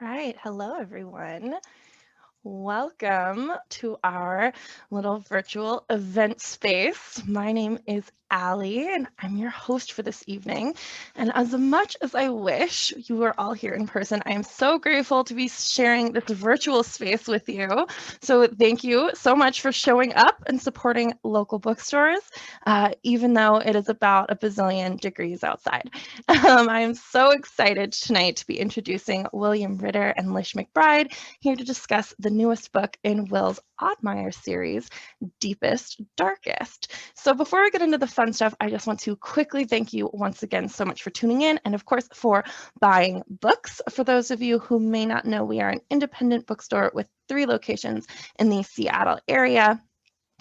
Right. Hello, everyone. Welcome to our little virtual event space. My name is Allie, and I'm your host for this evening. And as much as I wish you were all here in person, I am so grateful to be sharing this virtual space with you. So thank you so much for showing up and supporting local bookstores, even though it is about a bazillion degrees outside. I am so excited tonight to be introducing William Ritter and Lish McBride here to discuss the newest book in Will's ODDMIRE series, Deepest, Darkest. So before we get into the fun stuff, I just want to quickly thank you once again so much for tuning in and, of course, for buying books. For those of you who may not know, we are an independent bookstore with 3 locations in the Seattle area.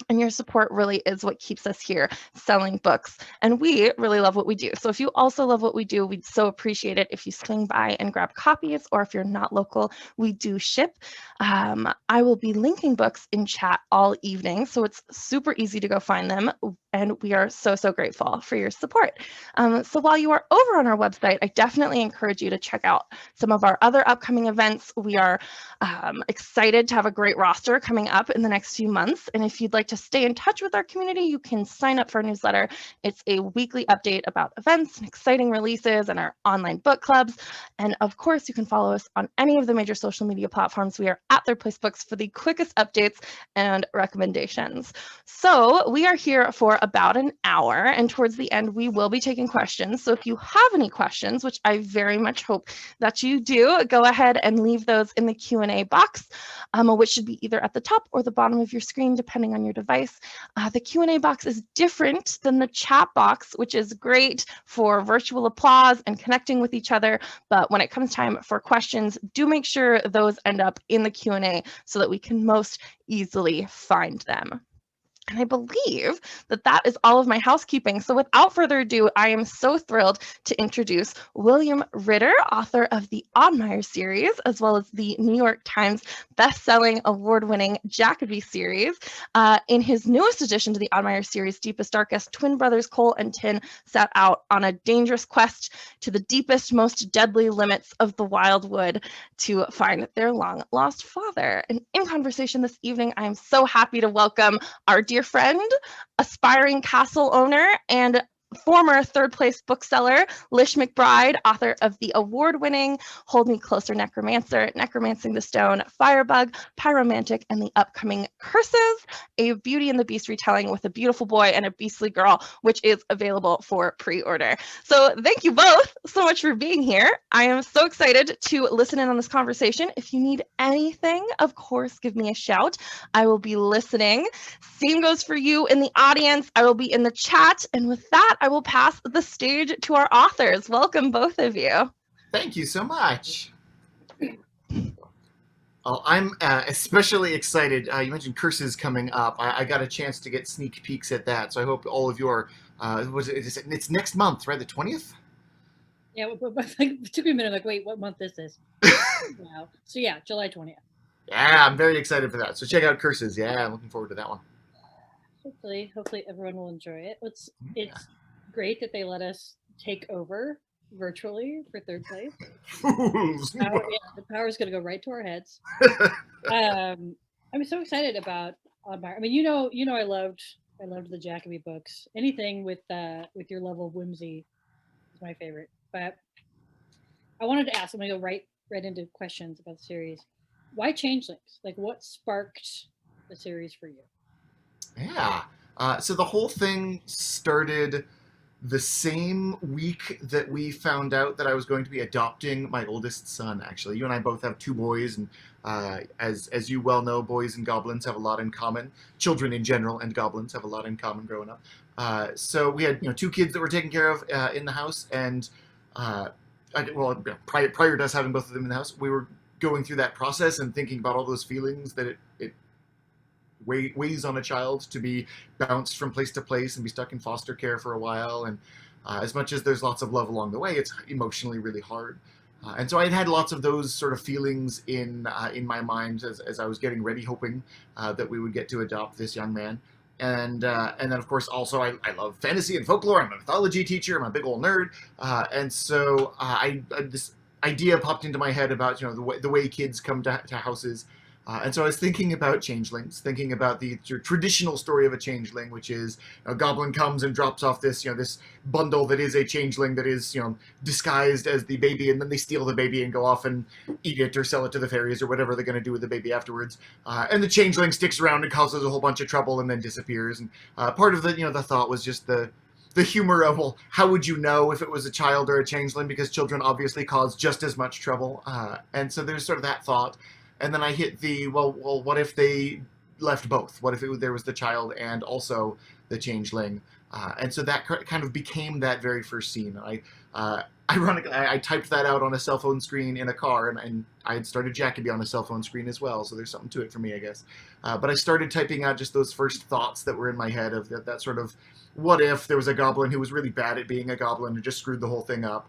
And your support really is what keeps us here selling books. And we really love what we do. So if you also love what we do, we'd so appreciate it if you swing by and grab copies, or if you're not local, we do ship. I will be linking books in chat all evening, so it's super easy to go find them. And we are so, so grateful for your support. So while you are over on our website, I definitely encourage you to check out some of our other upcoming events. We are excited to have a great roster coming up in the next few months. And if you'd like to stay in touch with our community, you can sign up for our newsletter. It's a weekly update about events and exciting releases and our online book clubs. And of course, you can follow us on any of the major social media platforms. We are at Their Place Books for the quickest updates and recommendations. So we are here for about an hour, and towards the end, we will be taking questions. So if you have any questions, which I very much hope that you do, go ahead and leave those in the Q&A box, which should be either at the top or the bottom of your screen, depending on your device. The Q&A box is different than the chat box, which is great for virtual applause and connecting with each other. But when it comes time for questions, do make sure those end up in the Q&A so that we can most easily find them. And I believe that that is all of my housekeeping. So without further ado, I am so thrilled to introduce William Ritter, author of the ODDMIRE series, as well as the New York Times bestselling award-winning Jackaby series. In his newest addition to the ODDMIRE series, Deepest, Darkest, twin brothers Cole and Tinn set out on a dangerous quest to the deepest, most deadly limits of the wildwood to find their long-lost father. And in conversation this evening, I am so happy to welcome our dear friend, aspiring castle owner, and former third place bookseller, Lish McBride, author of the award-winning Hold Me Closer Necromancer, Necromancing the Stone, Firebug, Pyromantic, and the upcoming Curses, a Beauty and the Beast retelling with a beautiful boy and a beastly girl, which is available for pre-order. So thank you both so much for being here. I am so excited to listen in on this conversation. If you need anything, of course, give me a shout. I will be listening. Same goes for you in the audience. I will be in the chat. And with that, I will pass the stage to our authors. Welcome, both of you. Thank you so much. Oh, I'm especially excited. You mentioned Curses coming up. I got a chance to get sneak peeks at that, so I hope all of your it's next month, right? The 20th? Yeah, it took me a minute. Like, wait, what month is this? Wow. So yeah, July 20th. Yeah, I'm very excited for that. So check out Curses. Yeah, I'm looking forward to that one. Hopefully everyone will enjoy it. It's great that they let us take over virtually for third place. The power is going to go right to our heads. I'm so excited about ODDMIRE. I mean, you know, I loved the Jackaby books. Anything with your level of whimsy is my favorite. But I wanted to ask. I'm going to go right into questions about the series. Why changelings? Like, what sparked the series for you? Yeah. So the whole thing started the same week that we found out that I was going to be adopting my oldest son. Actually, you and I both have 2 boys, and as you well know, boys and goblins have a lot in common. Children in general and goblins have a lot in common growing up. So we had 2 kids that were taken care of in the house, and prior to us having both of them in the house, we were going through that process and thinking about all those feelings that it weighs on a child to be bounced from place to place and be stuck in foster care for a while. And as much as there's lots of love along the way, it's emotionally really hard. And so I had lots of those sort of feelings in my mind as I was getting ready, hoping that we would get to adopt this young man. And then, of course, also I love fantasy and folklore. I'm a mythology teacher. I'm a big old nerd. And so I idea popped into my head about the way kids come to houses. And so I was thinking about changelings, thinking about the traditional story of a changeling, which is a goblin comes and drops off this this bundle that is a changeling that is disguised as the baby, and then they steal the baby and go off and eat it or sell it to the fairies or whatever they're going to do with the baby afterwards. And the changeling sticks around and causes a whole bunch of trouble and then disappears. And part of the thought was just the humor of, well, how would you know if it was a child or a changeling? Because children obviously cause just as much trouble. And so there's sort of that thought. And then I hit the, well, what if they left both? What if there was the child and also the changeling? And so that kind of became that very first scene. Ironically, I typed that out on a cell phone screen in a car, and I had started Jackaby on a cell phone screen as well, so there's something to it for me, I guess. But I started typing out just those first thoughts that were in my head of that sort of, what if there was a goblin who was really bad at being a goblin and just screwed the whole thing up?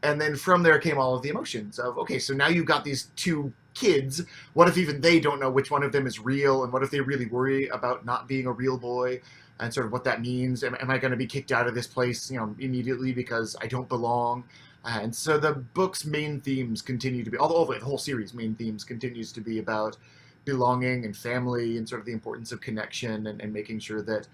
And then from there came all of the emotions of, okay, so now you've got these two kids. What if even they don't know which one of them is real, and what if they really worry about not being a real boy, and sort of what that means? Am I going to be kicked out of this place, immediately because I don't belong? And so the book's main themes continue to be, although the whole series' main themes continues to be about belonging and family and sort of the importance of connection and making sure that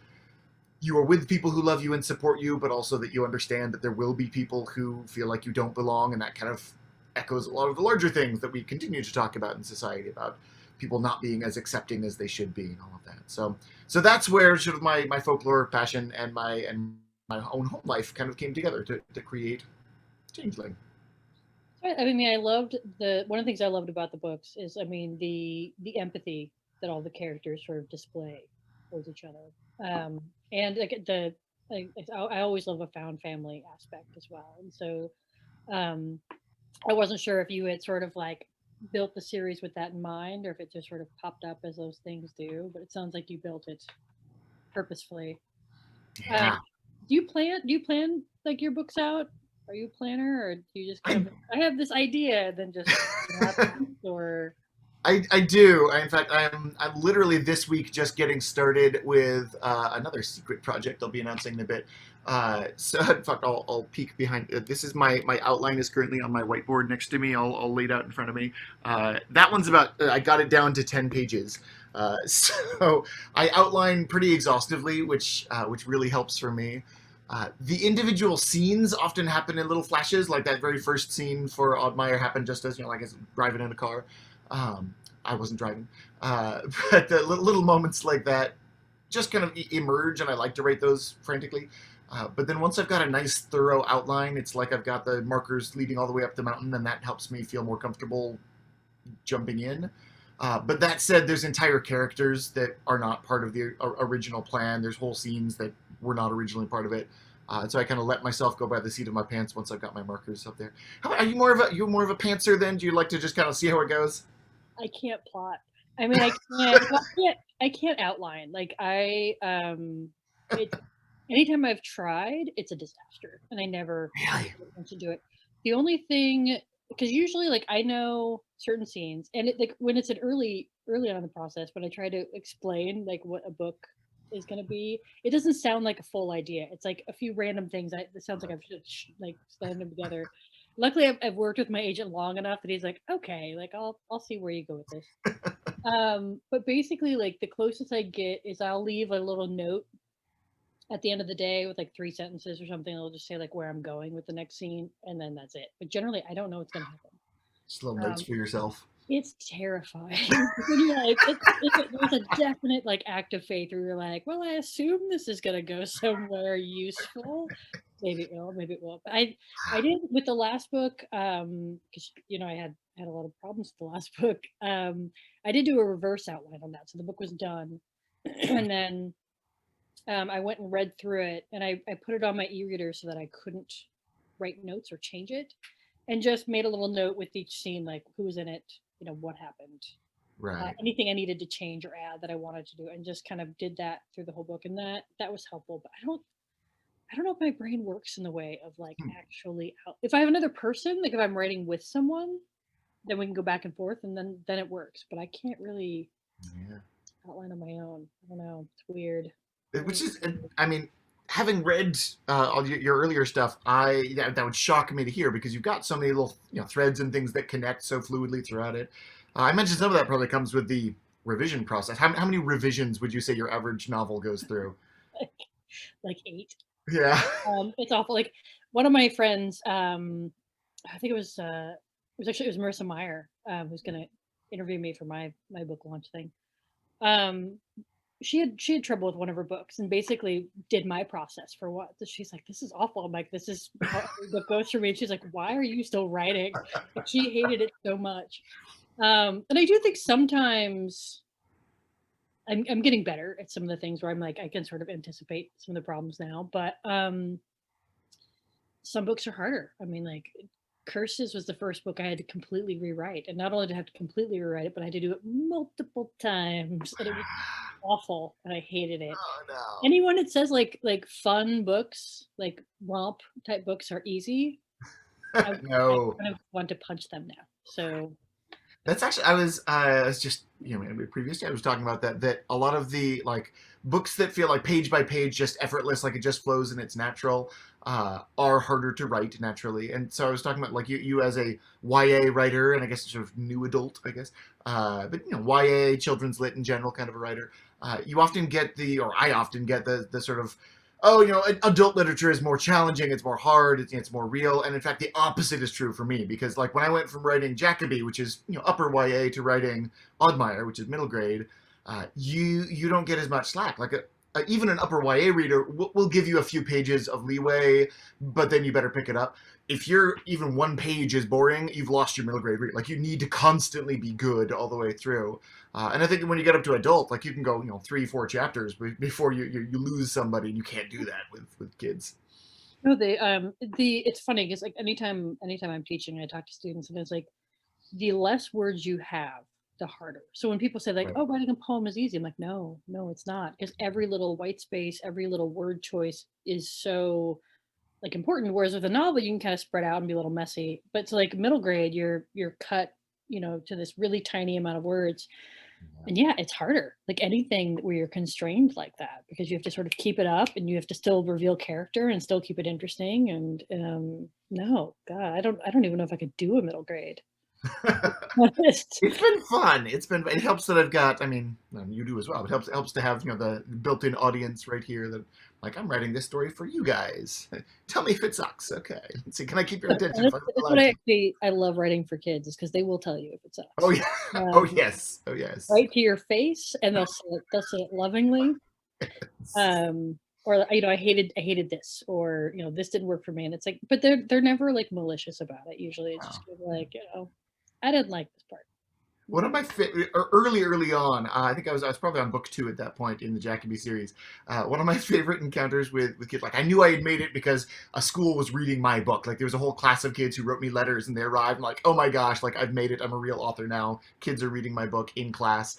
you are with people who love you and support you, but also that you understand that there will be people who feel like you don't belong, and that kind of echoes a lot of the larger things that we continue to talk about in society, about people not being as accepting as they should be and all of that. So that's where sort of my folklore passion and my own home life kind of came together to create Changeling. I mean, I loved one of the things I loved about the books is, I mean, the empathy that all the characters sort of display towards each other. And like I always love a found family aspect as well. And so I wasn't sure if you had sort of like built the series with that in mind, or if it just sort of popped up as those things do. But it sounds like you built it purposefully. Yeah. Do you plan like your books out? Are you a planner, or do you just kind of, I have this idea, then just happens, or? I do. In fact, I'm literally this week just getting started with another secret project I'll be announcing in a bit. So in fact, I'll peek behind. This is my outline is currently on my whiteboard next to me. I'll lay it out in front of me. That one's about. I got it down to 10 pages. So I outline pretty exhaustively, which really helps for me. The individual scenes often happen in little flashes, like that very first scene for ODDMIRE happened just as, like I was driving in a car. I wasn't driving. But the little moments like that just kind of emerge, and I like to write those frantically. But then once I've got a nice, thorough outline, it's like I've got the markers leading all the way up the mountain, and that helps me feel more comfortable jumping in. But that said, there's entire characters that are not part of the original plan. There's whole scenes that were not originally part of it. So I kind of let myself go by the seat of my pants once I've got my markers up there. Are you more of a pantser then? Do you like to just kind of see how it goes? I can't plot. I mean, I can't outline. Like anytime I've tried, it's a disaster, and I never want to do it. The only thing, because usually, like, I know certain scenes, and it, like, when it's an early on in the process, when I try to explain like what a book is going to be, it doesn't sound like a full idea. It's like a few random things. It sounds like I've like slammed them together. Luckily, I've worked with my agent long enough that he's like, okay, like I'll see where you go with this. But basically, like, the closest I get is I'll leave a little note at the end of the day with like 3 sentences or something. I'll just say like where I'm going with the next scene, and then that's it. But generally, I don't know what's going to happen. Just little notes for yourself. It's terrifying. Like, there's a definite like act of faith where you're like, well, I assume this is gonna go somewhere useful. Maybe it will, maybe it won't. But I did with the last book, because I had a lot of problems with the last book. I did do a reverse outline on that, so the book was done, and then I went and read through it, and I put it on my e-reader so that I couldn't write notes or change it, and just made a little note with each scene, like who was in it, what happened, right? Anything I needed to change or add that I wanted to do, and just kind of did that through the whole book, and that was helpful. But I don't know if my brain works in the way of like actually if I have another person, like if I'm writing with someone, then we can go back and forth, and then it works. But I can't really outline on my own. I don't know. It's weird. Which is, I mean, having read all your earlier stuff, that would shock me to hear because you've got so many little threads and things that connect so fluidly throughout it. I mentioned some of that probably comes with the revision process. How many revisions would you say your average novel goes through? Like 8. Yeah. It's awful. Like one of my friends, I think it was Marissa Meyer, who's going to interview me for my book launch thing. Um, she had trouble with one of her books and basically did my process for what. She's like, this is awful. I'm like, this is how the book goes for me. And she's like, why are you still writing? Like, she hated it so much. And I do think sometimes I'm getting better at some of the things where I'm like, I can sort of anticipate some of the problems now, but some books are harder. I mean, like Curses was the first book I had to completely rewrite. And not only did I have to completely rewrite it, but I had to do it multiple times. And it was awful. And I hated it. Oh no. Anyone that says like fun books, like romp type books are easy, No. I kind of want to punch them now. So That's actually I was just previously I was talking about that a lot of the like books that feel like page by page just effortless, like it just flows and it's natural, are harder to write naturally. And so I was talking about like you as a YA writer and I guess sort of new adult, I guess, but YA children's lit in general kind of a writer. You often get I often get the sort of adult literature is more challenging, it's more hard, it's more real, and in fact the opposite is true for me, because like when I went from writing Jackaby, which is upper YA, to writing ODDMIRE, which is middle grade, you don't get as much slack. Like even an upper YA reader will give you a few pages of leeway, but then you better pick it up. If you're even one page is boring, you've lost your middle grade read. Like you need to constantly be good all the way through. And I think when you get up to adult, like you can go 3-4 chapters before you lose somebody, and you can't do that with kids. no, it's funny because like anytime I'm teaching, I talk to students and it's like the less words you have, the harder. So when people say like, Right. oh, writing a poem is easy, I'm like, no, it's not, because every little white space, every little word choice is so like important. Whereas with a novel, you can kind of spread out and be a little messy. But to like middle grade, you're cut, to this really tiny amount of words. And yeah, it's harder. Like anything where you're constrained like that, because you have to sort of keep it up and you have to still reveal character and still keep it interesting. And no, God, I don't even know if I could do a middle grade. It's been fun. It helps that I've got. I mean, you do as well. But it helps to have the built-in audience right here. That like I'm writing this story for you guys. Tell me if it sucks. Okay. Let's see. Can I keep your attention? That's what I love writing for kids, is because they will tell you if it sucks. Oh yeah. Oh yes. Oh yes. Right to your face, and they'll say it lovingly. Or I hated this, or this didn't work for me, and it's like, but they're never like malicious about it. Usually, it's just like I didn't like this part. One of my early on, I think I was probably on book 2 at that point in the Jackaby series. One of my favorite encounters with kids, like I knew I had made it because a school was reading my book. Like there was a whole class of kids who wrote me letters, and they arrived, and like, oh my gosh, like I've made it. I'm a real author now. Kids are reading my book in class,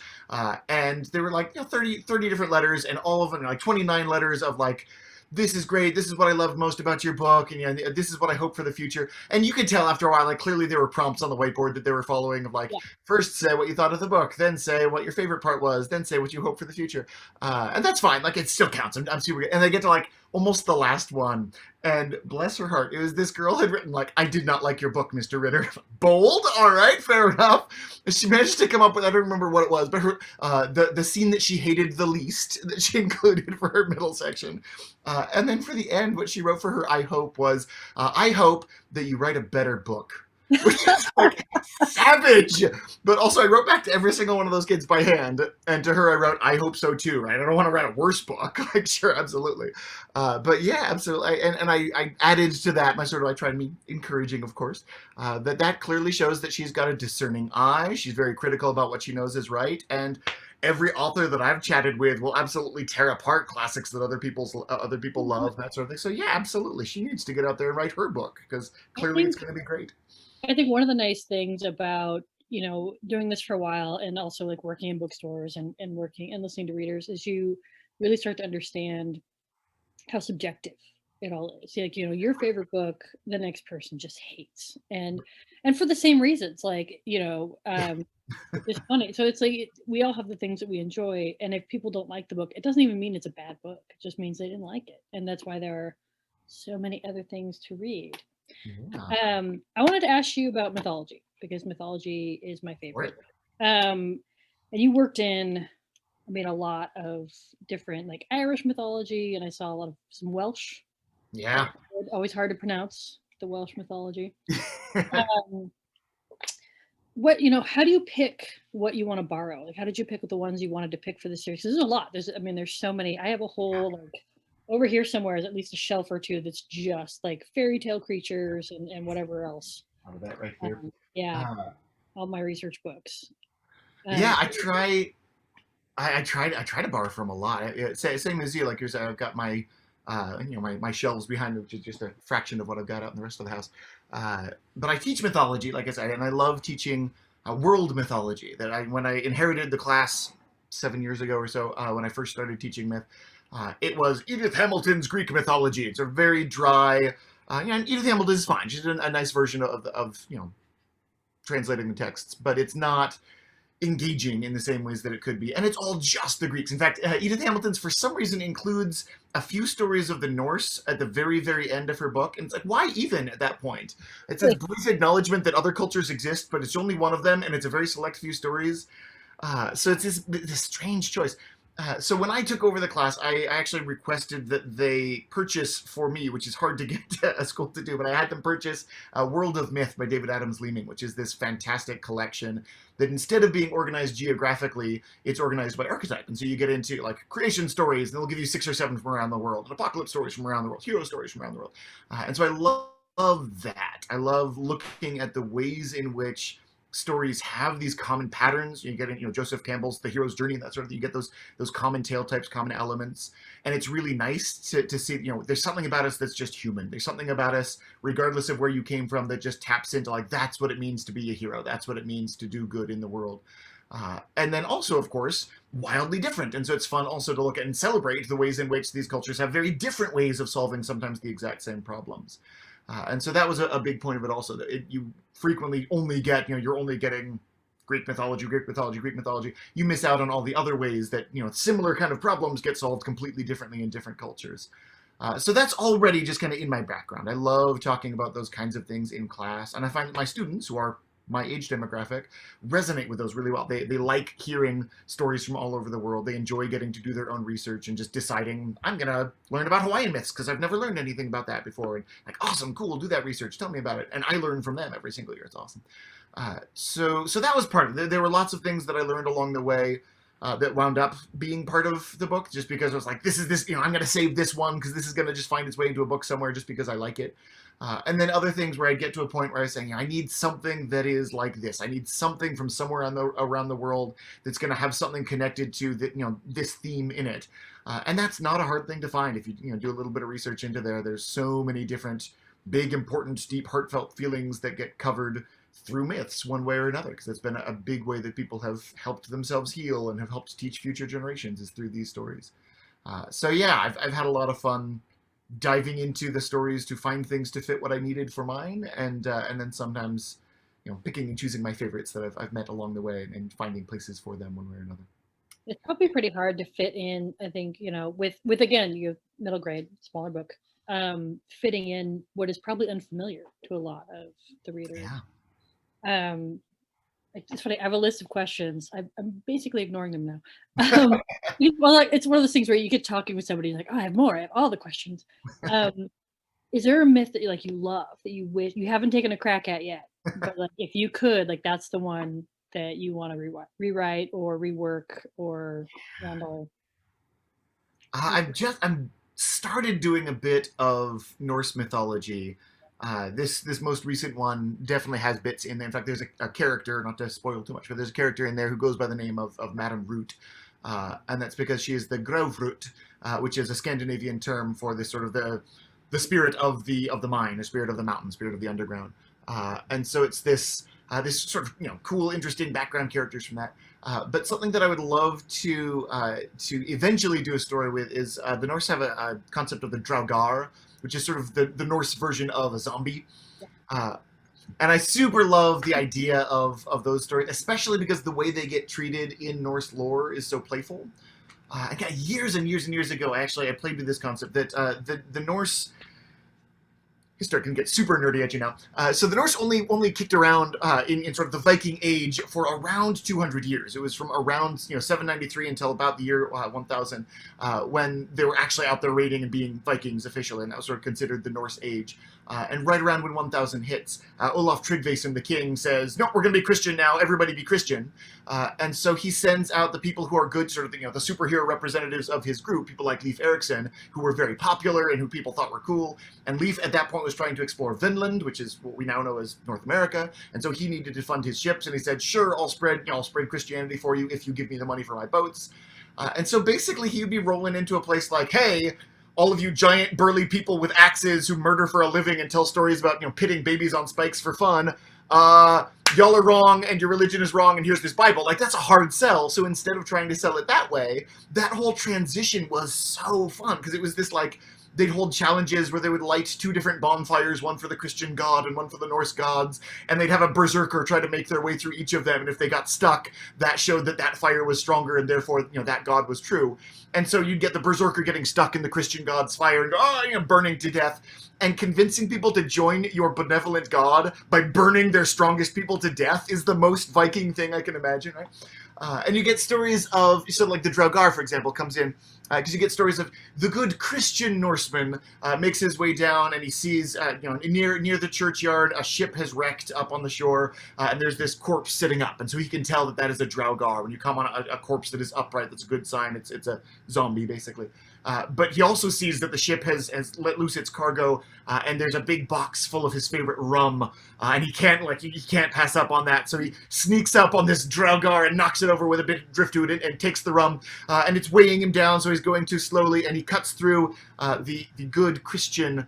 and there were like 30 different letters, and all of them like 29 letters of like, this is great, this is what I loved most about your book, and this is what I hope for the future. And you could tell after a while, like clearly there were prompts on the whiteboard that they were following of like, first say what you thought of the book, then say what your favorite part was, then say what you hope for the future. And that's fine, like it still counts. I'm super good. And they get to like almost the last one, and bless her heart, it was this girl had written like, I did not like your book, Mr. Ritter. Bold, all right, fair enough. And she managed to come up with, I don't remember what it was, but her the scene that she hated the least that she included for her middle section. And then for the end, what she wrote for her I hope was, I hope that you write a better book. Which is like savage. But also I wrote back to every single one of those kids by hand, and to her I wrote, I hope so too, right? I don't want to write a worse book. Like, sure, absolutely. But yeah, absolutely. And I added to that, I tried to be encouraging, of course, that clearly shows that she's got a discerning eye. She's very critical about what she knows is right, and every author that I've chatted with will absolutely tear apart classics that other people love, that sort of thing. So yeah, absolutely, she needs to get out there and write her book, because clearly it's going to be great. I think one of the nice things about doing this for a while, and also like working in bookstores and working and listening to readers, is you really start to understand how subjective it all is. Like your favorite book, the next person just hates, and for the same reasons. Like It's funny. So it's like we all have the things that we enjoy, and if people don't like the book, it doesn't even mean it's a bad book. It just means they didn't like it, and that's why there are so many other things to read. Yeah. I wanted to ask you about mythology because mythology is my favorite. Right. And you worked in, I mean, a lot of different like Irish mythology, and I saw a lot of some Welsh. Yeah. Always hard to pronounce the Welsh mythology. um, what how do you pick what you want to borrow? Like, how did you pick the ones you wanted to pick for the series? There's a lot. There's so many. I have a whole like over here somewhere is at least a shelf or two that's just like fairy tale creatures and whatever else. Out of that right here. Yeah, all my research books. Yeah, I try to borrow from a lot. Same as you, like yours. I've got my, my shelves behind me, which is just a fraction of what I've got out in the rest of the house. But I teach mythology, like I said, and I love teaching world mythology. When I inherited the class 7 years ago or so, when I first started teaching myth, it was Edith Hamilton's Greek mythology. It's a very dry, and Edith Hamilton is fine. She's a nice version of translating the texts, but it's not engaging in the same ways that it could be. And it's all just the Greeks. In fact, Edith Hamilton's, for some reason, includes a few stories of the Norse at the very, very end of her book. And it's like, why even at that point? It's a brief acknowledgement that other cultures exist, but it's only one of them, and it's a very select few stories. So it's this strange choice. So when I took over the class, I actually requested that they purchase for me, which is hard to get a school to do, but I had them purchase World of Myth by David Adams Leeming, which is this fantastic collection that instead of being organized geographically, it's organized by archetype. And so you get into like creation stories, and they'll give you 6 or 7 from around the world, and apocalypse stories from around the world, hero stories from around the world. And so I love that. I love looking at the ways in which stories have these common patterns. You get Joseph Campbell's The Hero's Journey, that sort of thing. You get those common tale types, common elements, and it's really nice to see. There's something about us that's just human. There's something about us, regardless of where you came from, that just taps into like that's what it means to be a hero. That's what it means to do good in the world. And then also, of course, wildly different. And so it's fun also to look at and celebrate the ways in which these cultures have very different ways of solving sometimes the exact same problems. And so that was a big point of it also, that you frequently only get, you're only getting Greek mythology, Greek mythology, Greek mythology. You miss out on all the other ways that, similar kind of problems get solved completely differently in different cultures. So that's already just kind of in my background. I love talking about those kinds of things in class. And I find that my students, who are my age demographic, resonate with those really well. They like hearing stories from all over the world. They enjoy getting to do their own research and just deciding, I'm going to learn about Hawaiian myths because I've never learned anything about that before. And like, awesome, cool, do that research. Tell me about it. And I learn from them every single year. It's awesome. So that was part of it. There were lots of things that I learned along the way that wound up being part of the book, just because I was like, I'm going to save this one because this is going to just find its way into a book somewhere just because I like it. And then other things where I get to a point where I say, I need something that is like this. I need something from somewhere around the world that's going to have something connected to this theme in it. And that's not a hard thing to find if you do a little bit of research into there. There's so many different big, important, deep, heartfelt feelings that get covered through myths one way or another, because it's been a big way that people have helped themselves heal and have helped teach future generations is through these stories. So yeah, I've had a lot of fun diving into the stories to find things to fit what I needed for mine, and then sometimes picking and choosing my favorites that I've met along the way and finding places for them one way or another. It's probably pretty hard to fit in, I think, with again, you have middle grade, smaller book, fitting in what is probably unfamiliar to a lot of the readers. Yeah. It's funny. I have a list of questions. I'm basically ignoring them now. Well, it's one of those things where you get talking with somebody, like, oh, I have more. I have all the questions. Is there a myth that you love that you wish you haven't taken a crack at yet, but like if you could, like that's the one that you want to rewrite or rework or handle? I'm started doing a bit of Norse mythology. This most recent one definitely has bits in there. In fact, there's a character, not to spoil too much, but there's a character in there who goes by the name of Madame Root, and that's because she is the Grovroot, which is a Scandinavian term for this sort of the spirit of the mine, the spirit of the mountain, spirit of the underground, and so it's this sort of cool, interesting background characters from that. But something that I would love to eventually do a story with is the Norse have a concept of the Draugar, which is sort of the Norse version of a zombie. And I super love the idea of those stories, especially because the way they get treated in Norse lore is so playful. I got years and years and years ago, actually, I played with this concept that the Norse history can get super nerdy at you now. So the Norse only kicked around in sort of the Viking Age for around 200 years. It was from around 793 until about the year 1000 when they were actually out there raiding and being Vikings officially, and that was sort of considered the Norse Age. And right around when 1000 hits, Olaf Tryggvason, the king, says, "No, we're going to be Christian now. Everybody be Christian." And so he sends out the people who are good, sort of the superhero representatives of his group, people like Leif Erikson, who were very popular and who people thought were cool. And Leif at that point was trying to explore Vinland, which is what we now know as North America. And so he needed to fund his ships, and he said, "Sure, I'll spread Christianity for you if you give me the money for my boats." And so basically he would be rolling into a place like, "Hey, all of you giant burly people with axes who murder for a living and tell stories about pitting babies on spikes for fun, y'all are wrong and your religion is wrong and here's this Bible." Like, that's a hard sell. So instead of trying to sell it that way, that whole transition was so fun because it was this like, they'd hold challenges where they would light 2 different bonfires, one for the Christian god and one for the Norse gods, and they'd have a berserker try to make their way through each of them, and if they got stuck, that showed that that fire was stronger and therefore that god was true. And so you'd get the berserker getting stuck in the Christian god's fire and go, burning to death, and convincing people to join your benevolent god by burning their strongest people to death is the most Viking thing I can imagine, right? And you get stories of, so like the Draugr, for example, comes in, because you get stories of the good Christian Norseman makes his way down and he sees, near the churchyard, a ship has wrecked up on the shore, and there's this corpse sitting up, and so he can tell that that is a Draugr. When you come on a corpse that is upright, that's a good sign. It's a zombie, basically. But he also sees that the ship has let loose its cargo, and there's a big box full of his favorite rum, and he can't pass up on that. So he sneaks up on this Draugr and knocks it over with a bit of driftwood and takes the rum, and it's weighing him down. So he's going too slowly, and he cuts through the good Christian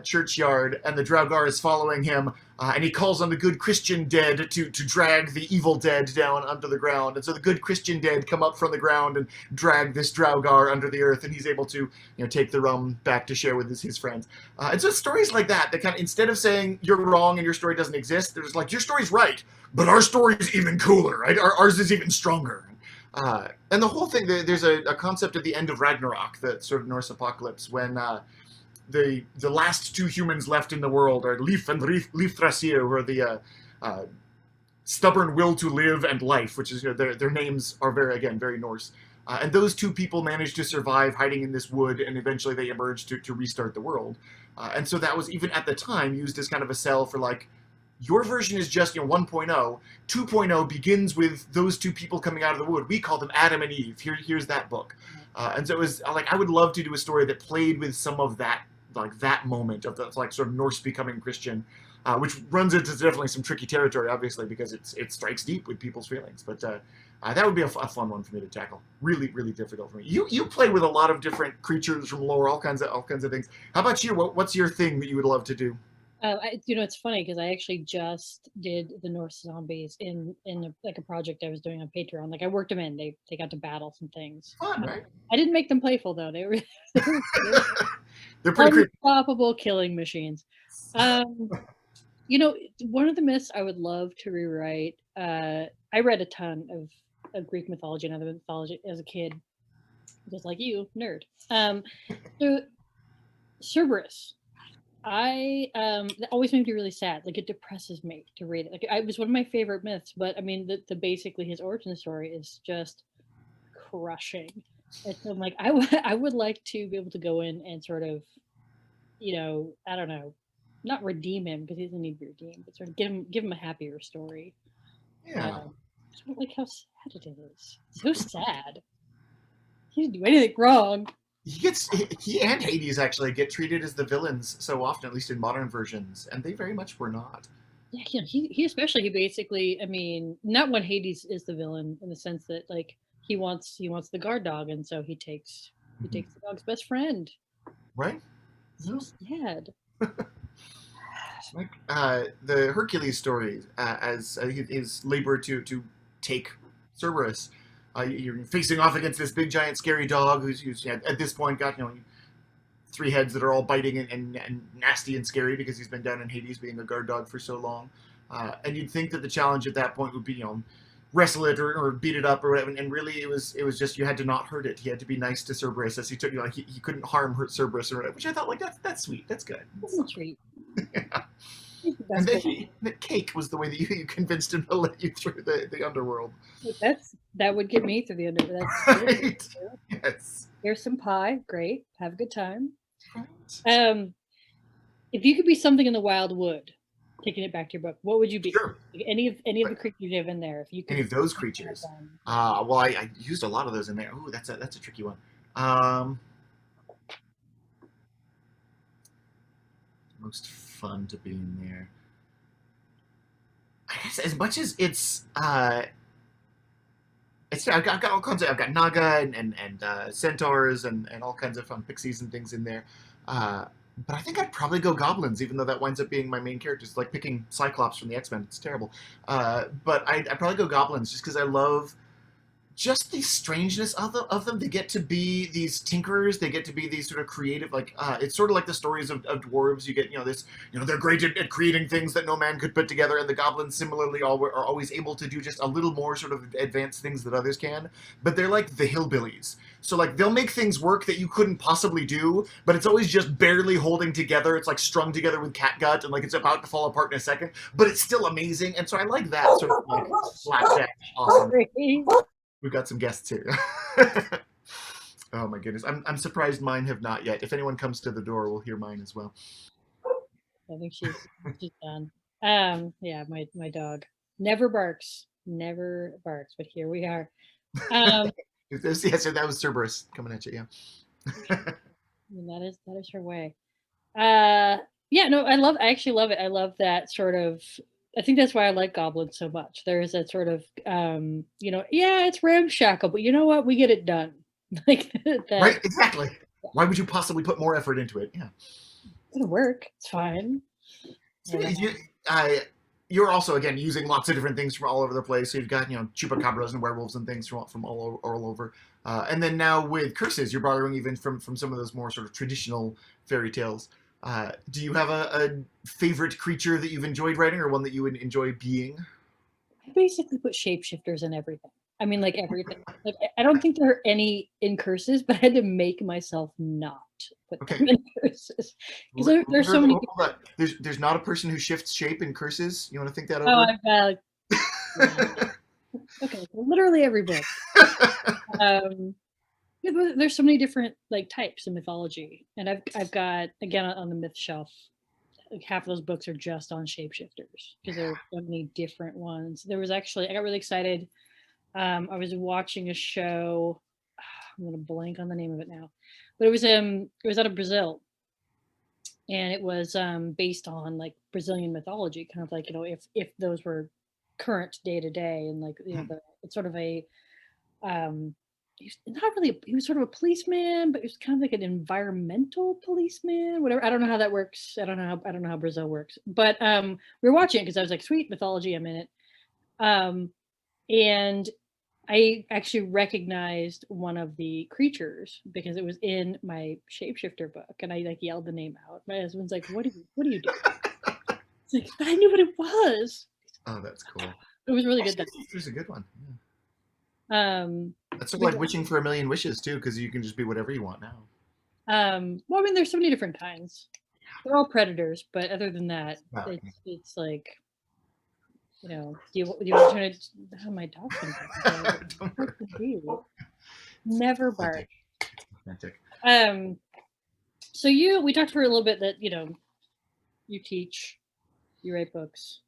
churchyard, and the Draugr is following him, and he calls on the good Christian dead to drag the evil dead down under the ground. And so the good Christian dead come up from the ground and drag this Draugr under the earth, and he's able to take the rum back to share with his friends. And so stories like that kind of, instead of saying you're wrong and your story doesn't exist, they're just like, your story's right, but our story is even cooler, right? Ours is even stronger. And the whole thing, there's a concept at the end of Ragnarok, the sort of Norse apocalypse, when the last 2 humans left in the world are Leif and Lifthrasir, who are the stubborn will to live and life, which is their names are very Norse. And those 2 people managed to survive hiding in this wood, and eventually they emerged to restart the world. And so that was, even at the time, used as kind of a sell for like, your version is just 1.0. 2.0 begins with those 2 people coming out of the wood. We call them Adam and Eve. Here's that book. And so it was like, I would love to do a story that played with some of that, like that moment of the like sort of Norse becoming Christian, which runs into definitely some tricky territory, obviously, because it strikes deep with people's feelings. But that would be a fun one for me to tackle. Really, really difficult for me. You play with a lot of different creatures from lore, all kinds of things. How about you? What's your thing that you would love to do? It's funny because I actually just did the Norse zombies in a project I was doing on Patreon. Like, I worked them in. They got to battle some things. Fun, right? I didn't make them playful though. They were They're pretty creepy. Unstoppable killing machines. One of the myths I would love to rewrite. I read a ton of Greek mythology and other mythology as a kid, just like you, nerd. So Cerberus. That always made me really sad. Like, it depresses me to read it. Like, it was one of my favorite myths, but I mean, the basically his origin story is just crushing. And so I'm like, I would like to be able to go in and sort of, I don't know, not redeem him because he doesn't need to be redeemed, but sort of give him a happier story. Yeah. I don't like how sad it is. So sad. He didn't do anything wrong. He and Hades actually get treated as the villains so often, at least in modern versions, and they very much were not. Yeah, he especially, basically, I mean, not when Hades is the villain, in the sense that, like, he wants the guard dog, and so he takes the dog's best friend. Right? So sad. Like the Hercules story, as his labor to take Cerberus. You're facing off against this big, giant, scary dog who's at this point got three heads that are all biting and nasty and scary because he's been down in Hades being a guard dog for so long. And you'd think that the challenge at that point would be, wrestle it or beat it up or whatever. And really, it was just you had to not hurt it. He had to be nice to Cerberus as he took he couldn't hurt Cerberus or whatever. Which I thought that's sweet. That's good. That's a treat. Yeah. And then the cake was the way that you convinced him to let you through the underworld. That would get me through the underworld. Right. Yes. Here's some pie. Great. Have a good time. Right. If you could be something in the wild wood, taking it back to your book, what would you be? Sure. Like any of the creatures you have in there. If you could any of those creatures. Well, I used a lot of those in there. Ooh, that's a tricky one. Most fun to be in there. I guess as much as it's I've got all kinds of, I've got Naga and centaurs and all kinds of fun pixies and things in there. But I think I'd probably go goblins, even though that winds up being my main character. It's like picking Cyclops from the X-Men. It's terrible. But I'd probably go goblins just because I love just the strangeness of them. They get to be these tinkerers. They get to be these sort of creative, it's sort of like the stories of dwarves. You get, they're great at creating things that no man could put together, and the goblins similarly are always able to do just a little more sort of advanced things that others can. But they're like the hillbillies. So like they'll make things work that you couldn't possibly do, but it's always just barely holding together. It's like strung together with catgut, and like it's about to fall apart in a second, but it's still amazing. And so I like that sort of like slapjack. Awesome. We've got some guests here. Oh my goodness. I'm surprised mine have not yet. If anyone comes to the door, we'll hear mine as well. I think she's done. Yeah, my dog never barks, but here we are. Yes, so that was Cerberus coming at you, yeah. That is her way. Yeah, no, I actually love it. I love that sort of. I think that's why I like goblins so much. There's that sort of, yeah, it's ramshackle, but you know what? We get it done. Like that. Right, exactly. Why would you possibly put more effort into it? Yeah. It'll work. It's fine. So you're also, again, using lots of different things from all over the place. So you've got, chupacabras and werewolves and things from all over. And then now with curses, you're borrowing even from some of those more sort of traditional fairy tales. Do you have a favorite creature that you've enjoyed writing, or one that you would enjoy being? I basically put shapeshifters in everything. I mean, like everything. Like I don't think there are any in curses, but I had to make myself not put them in curses because there's so many. There's not a person who shifts shape in curses. You want to think that over? Oh, I've got. Okay, so literally every book. There's so many different types in mythology, and I've got, again, on the myth shelf, like half of those books are just on shapeshifters because there are so many different ones. There was actually, I got really excited. I was watching a show. I'm gonna blank on the name of it now, but it was out of Brazil, and it was based on Brazilian mythology, kind of like if those were current day to day, and it's sort of a he was sort of a policeman, but he was kind of like an environmental policeman, whatever. I don't know how that works. I don't know how Brazil works, but we were watching it because I was like, sweet mythology, I'm in it. And I actually recognized one of the creatures because it was in my shapeshifter book, and I yelled the name out. My husband's like, what do you do? It's like, but I knew what it was. Oh, that's cool. It was really good. It was a good one. Yeah. That's sort of like wishing for a million wishes too, because you can just be whatever you want now. Well, I mean, there's so many different kinds. They're all predators, but other than that, it's like, do you want to turn it? Oh, my dog's never bark. So we talked for a little bit that you teach, you write books.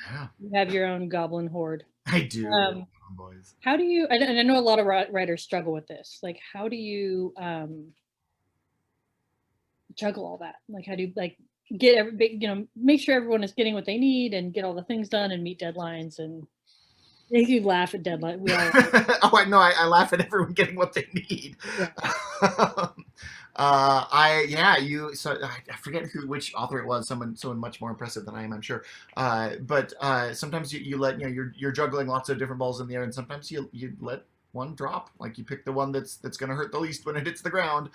Yeah. You have your own goblin horde. I do. Boys. How do you? And I know a lot of writers struggle with this. Like, how do you juggle all that? Like, how do you get make sure everyone is getting what they need and get all the things done and meet deadlines and make you laugh at deadline. We all. Oh, I know. I laugh at everyone getting what they need. Yeah. I forget which author it was. Someone much more impressive than I am, I'm sure. But sometimes you let you're juggling lots of different balls in the air, and sometimes you let one drop. Like you pick the one that's going to hurt the least when it hits the ground.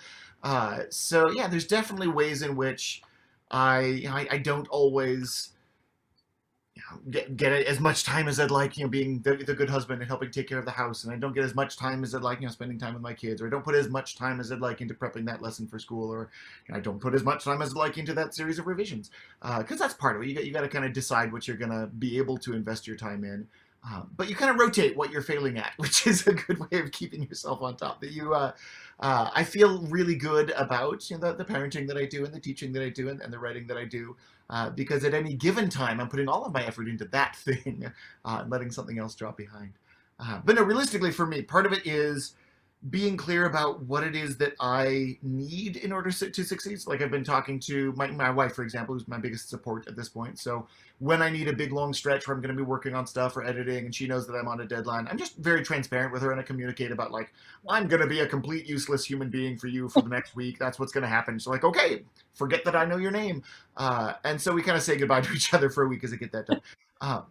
So yeah, there's definitely ways in which I don't always get as much time as I'd like, being the good husband and helping take care of the house, and I don't get as much time as I'd like, spending time with my kids, or I don't put as much time as I'd like into prepping that lesson for school, or I don't put as much time as I'd like into that series of revisions, because that's part of it. You got to kind of decide what you're gonna be able to invest your time in, but you kind of rotate what you're failing at, which is a good way of keeping yourself on top. That I feel really good about the parenting that I do and the teaching that I do and the writing that I do. Because at any given time, I'm putting all of my effort into that thing, and letting something else drop behind. But no, realistically for me, part of it is being clear about what it is that I need in order to succeed. So like I've been talking to my wife, for example, who's my biggest support at this point. So when I need a big long stretch where I'm going to be working on stuff or editing and she knows that I'm on a deadline, I'm just very transparent with her, and I communicate about like, I'm going to be a complete useless human being for you for the next week. That's what's going to happen. So like, okay, forget that I know your name. And so we kind of say goodbye to each other for a week as I get that done.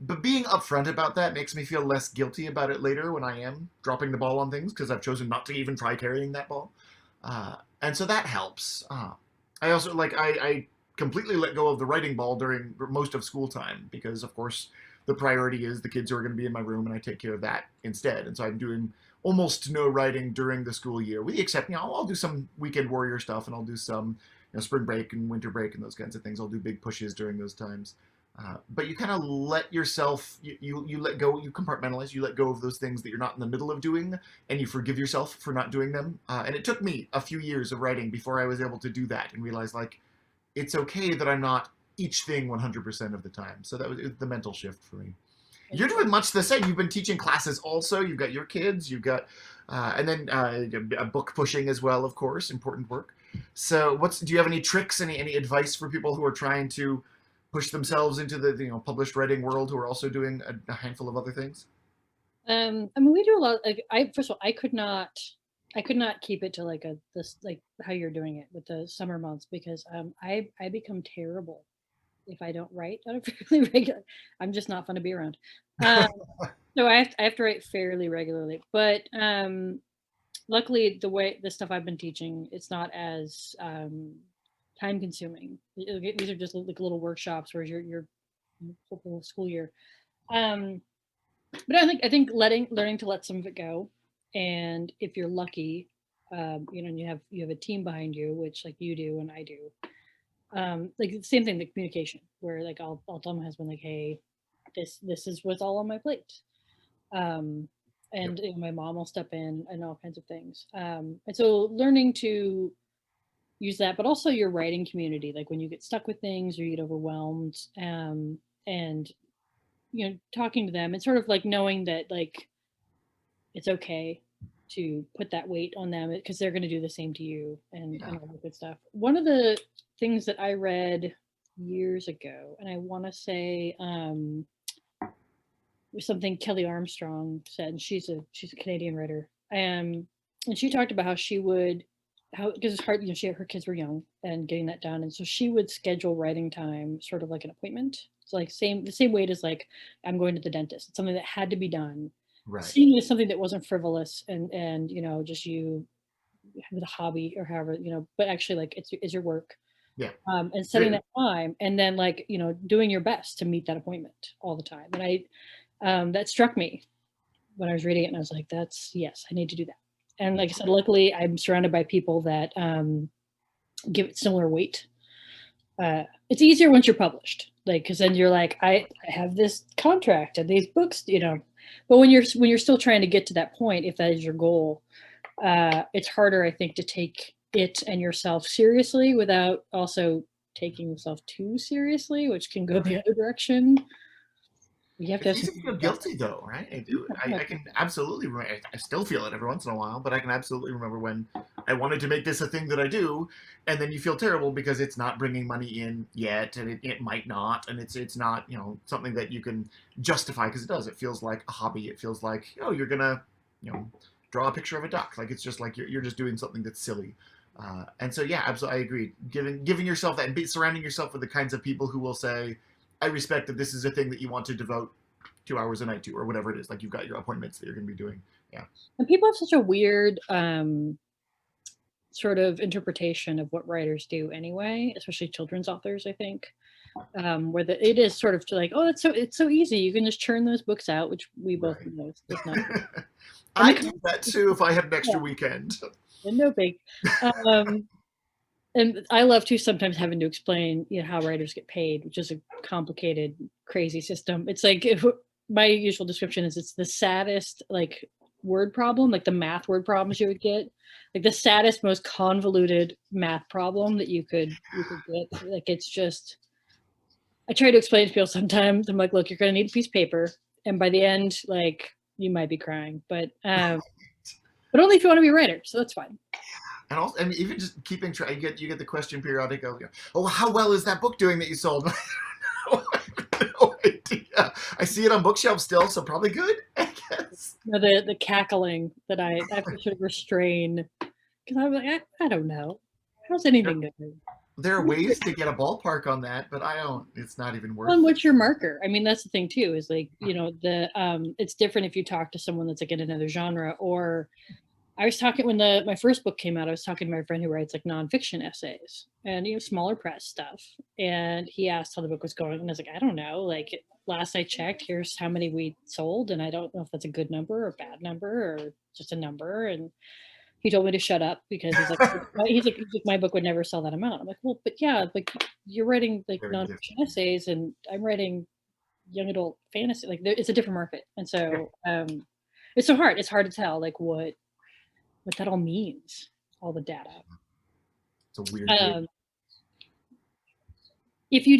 But being upfront about that makes me feel less guilty about it later when I am dropping the ball on things, because I've chosen not to even try carrying that ball. And so that helps. I also, I completely let go of the writing ball during most of school time, because, of course, the priority is the kids who are going to be in my room, and I take care of that instead. And so I'm doing almost no writing during the school year, with the exception, I'll do some weekend warrior stuff, and I'll do some spring break and winter break and those kinds of things. I'll do big pushes during those times. But you kind of let yourself, you let go, you compartmentalize, you let go of those things that you're not in the middle of doing, and you forgive yourself for not doing them. And it took me a few years of writing before I was able to do that and realize, like, it's okay that I'm not each thing 100% of the time. So that was the mental shift for me. You're doing much the same. You've been teaching classes also. You've got your kids, you've got, and then book pushing as well, of course, important work. So do you have any tricks, any advice for people who are trying to push themselves into the published writing world, who are also doing a handful of other things? I mean, we do a lot. Like, first of all, I could not keep it to like how you're doing it with the summer months, because I become terrible if I don't write on a fairly regular. I'm just not fun to be around. So I have to write fairly regularly, but luckily the stuff I've been teaching, it's not as time consuming. These are just like little workshops, whereas your whole school year. But I think learning to let some of it go, and if you're lucky, and you have a team behind you, which like you do and I do. Like the same thing, the communication, where like I'll tell my husband, like, hey, this is what's all on my plate. And my mom will step in and all kinds of things. And so learning to use that, but also your writing community, like when you get stuck with things or you get overwhelmed, and talking to them, and sort of like knowing that like it's okay to put that weight on them, because they're going to do the same to you, and all that good stuff. One of the things that I read years ago, and I want to say something Kelly Armstrong said, and she's a Canadian writer, and she talked about how because it's hard, her kids were young and getting that done, and so she would schedule writing time sort of like an appointment. It's like the same weight as like I'm going to the dentist. It's something that had to be done. Right. Seeing it as something that wasn't frivolous and just you with a hobby or however, but actually like it's your work. Yeah. And setting that time, and then like doing your best to meet that appointment all the time. And I that struck me when I was reading it, and I was like, yes, I need to do that. And like I said, luckily I'm surrounded by people that give it similar weight. It's easier once you're published, like, because then you're like, I have this contract and these books, but when you're still trying to get to that point, if that is your goal, it's harder, I think, to take it and yourself seriously without also taking yourself too seriously, which can go the other direction. You have to It's easy to feel guilty, though, right? I can absolutely remember. I still feel it every once in a while, but I can absolutely remember when I wanted to make this a thing that I do, and then you feel terrible because it's not bringing money in yet, and it might not, and it's not something that you can justify, because it does. It feels like a hobby. It feels like you're gonna draw a picture of a duck. Like, it's just like you're just doing something that's silly. And so yeah, absolutely, I agree. Giving yourself that, and surrounding yourself with the kinds of people who will say, I respect that this is a thing that you want to devote 2 hours a night to, or whatever it is. Like you've got your appointments that you're going to be doing. Yeah. And people have such a weird sort of interpretation of what writers do anyway, especially children's authors, I think. Where it is sort of like, oh, it's so easy. You can just churn those books out, which we both know is not. I do that too if I had an extra weekend. No big. And I love to sometimes having to explain, how writers get paid, which is a complicated, crazy system. It's like my usual description is it's the saddest like word problem, like the math word problems you would get, like the saddest, most convoluted math problem that you could get. Like it's just. I try to explain to people sometimes. I'm like, look, you're going to need a piece of paper, and by the end, like you might be crying, but only if you want to be a writer. So that's fine. And also, I mean, even just keeping track, you get the question periodically. Oh, how well is that book doing that you sold? No idea. I see it on bookshelves still, so probably good, I guess. No, the cackling that I have to sort of restrain because I'm like, I don't know. How's anything going? There are ways to get a ballpark on that, but I don't. It's not even worth. And what's your marker? I mean, that's the thing too. Is like it's different if you talk to someone that's like in another genre. Or I was talking when my first book came out. I was talking to my friend who writes like nonfiction essays and smaller press stuff. And he asked how the book was going, and I was like, I don't know. Like last I checked, here's how many we sold, and I don't know if that's a good number or a bad number or just a number. And he told me to shut up because he's like my book would never sell that amount. I'm like, well, but yeah, like you're writing like nonfiction essays and I'm writing young adult fantasy. Like it's a different market, and so it's so hard. It's hard to tell like what that all means. All the data. It's a weird. If you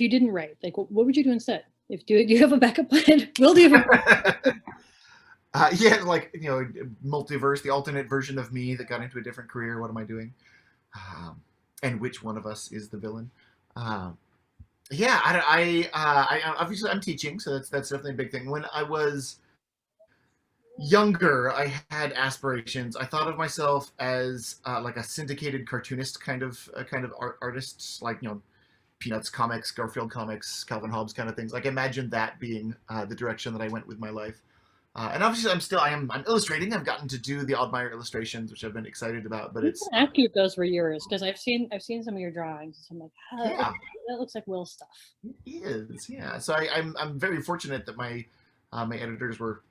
didn't write, like what would you do instead? Do you have a backup plan? Will do. Yeah, like multiverse, the alternate version of me that got into a different career. What am I doing? And which one of us is the villain? Yeah, I obviously I'm teaching, so that's definitely a big thing. When I was younger, I had aspirations. I thought of myself as like a syndicated cartoonist kind of artist, like Peanuts comics, Garfield comics, Calvin Hobbes kind of things. Like imagine that being the direction that I went with my life. And obviously, I'm illustrating. I've gotten to do the ODDMIRE illustrations, which I've been excited about. But it's ask you if those were yours because I've seen some of your drawings. So I'm like, yeah, that looks like Will stuff. It is, yeah. So I'm very fortunate that my editors were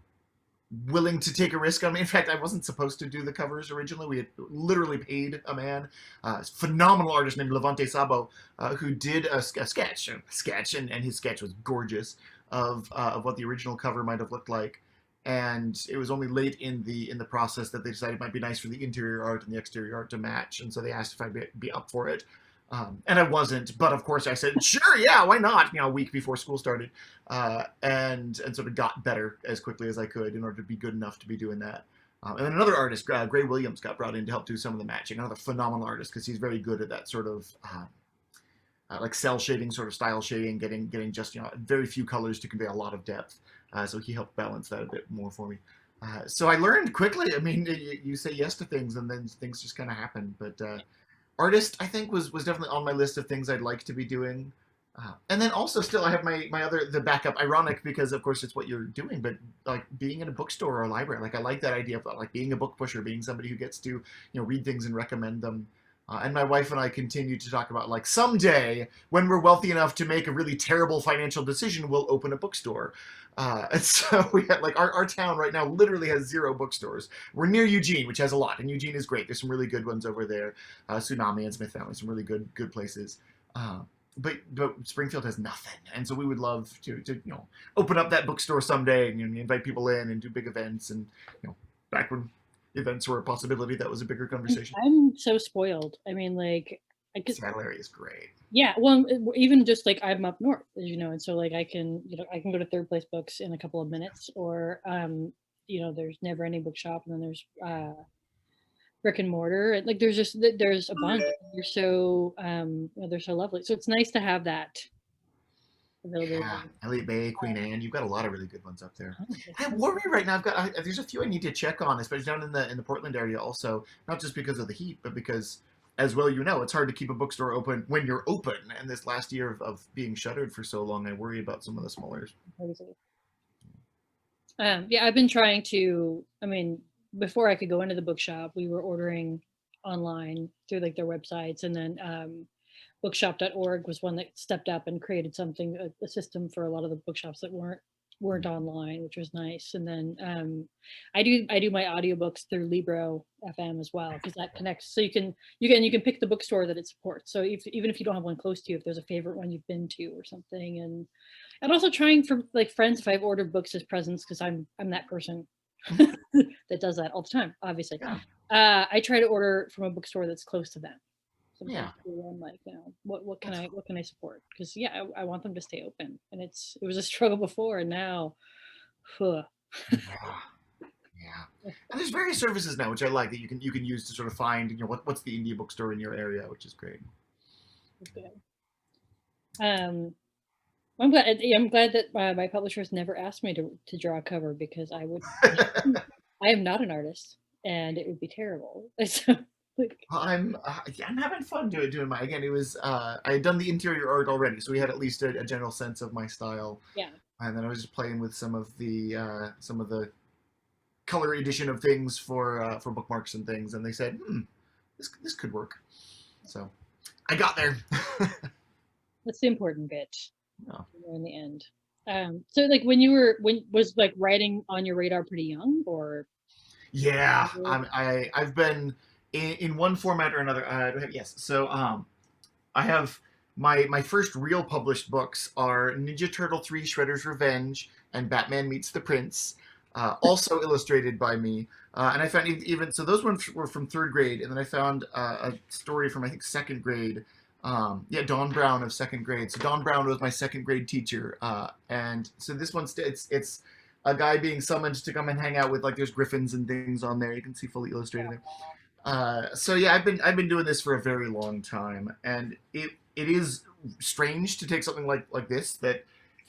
willing to take a risk on me. In fact, I wasn't supposed to do the covers originally. We had literally paid a man, a phenomenal artist named Levante Sabo, who did a sketch, and his sketch was gorgeous of what the original cover might have looked like. And it was only late in the process that they decided it might be nice for the interior art and the exterior art to match. And so they asked if I'd be up for it. And I wasn't, but of course I said, sure, yeah, why not? A week before school started, and sort of got better as quickly as I could in order to be good enough to be doing that. And then another artist, Gray Williams, got brought in to help do some of the matching. Another phenomenal artist because he's very good at that sort of like cell shading, sort of style shading, getting just very few colors to convey a lot of depth. So he helped balance that a bit more for me. So I learned quickly. I mean, you say yes to things, and then things just kind of happen. But artist, I think, was definitely on my list of things I'd like to be doing. And then also still I have the backup, ironic because of course it's what you're doing, but like being in a bookstore or a library, like I like that idea of like being a book pusher, being somebody who gets to read things and recommend them. And my wife and I continue to talk about like someday when we're wealthy enough to make a really terrible financial decision, we'll open a bookstore. And so we had like our town right now literally has 0 bookstores. We're near Eugene, which has a lot, and Eugene is great. There's some really good ones over there. Tsunami and Smith Family, some really good places. But Springfield has nothing, and so we would love to open up that bookstore someday and invite people in and do big events. And back when events were a possibility, that was a bigger conversation. I'm so spoiled. I mean, like Seattle area is great. Yeah, well, even just like I'm up north, and so like I can go to Third Place Books in a couple of minutes, or there's Never Ending Bookshop, and then there's Brick and Mortar, and like there's a bunch. They're so they're so lovely. So it's nice to have that availability. Yeah, Elliott Bay, Queen Anne, you've got a lot of really good ones up there. I worry right now. There's a few I need to check on, especially down in the Portland area. Also, not just because of the heat, but because, as well, it's hard to keep a bookstore open when you're open. And this last year of being shuttered for so long, I worry about some of the smaller. Yeah, I've been trying to, I mean, before I could go into the bookshop, we were ordering online through like their websites, and then bookshop.org was one that stepped up and created something, a system for a lot of the bookshops that weren't online, which was nice. And then I do my audiobooks through Libro FM as well, because that connects, so you can pick the bookstore that it supports. So even if you don't have one close to you, if there's a favorite one you've been to or something. And also trying for like friends, if I've ordered books as presents, because I'm that person that does that all the time, obviously. Yeah. I try to order from a bookstore that's close to them. Sometimes Yeah. I'm like, what can I support? Because yeah, I want them to stay open, and it was a struggle before, and now, huh. Yeah. And there's various services now, which I like, that you can use to sort of find, what's the indie bookstore in your area, which is great. It's good. I'm glad that my publishers never asked me to draw a cover, because I am not an artist, and it would be terrible. So, I'm having fun doing my, again, it was I had done the interior art already, so we had at least a general sense of my style. Yeah. And then I was just playing with some of the color edition of things for bookmarks and things, and they said, this could work. So I got there. That's the important bit. Oh. In the end. So like when was like writing on your radar pretty young, or? Yeah, I've been in one format or another. Yes, so I have my first real published books are Ninja Turtle 3: Shredder's Revenge and Batman Meets the Prince, also illustrated by me. And I found even so those ones were from 3rd grade, and then I found a story from I think 2nd grade. Don Brown of 2nd grade. So Don Brown was my 2nd grade teacher, and so this one's it's a guy being summoned to come and hang out with, like, there's griffins and things on there. You can see fully illustrated there. So yeah, I've been doing this for a very long time, and it is strange to take something like this that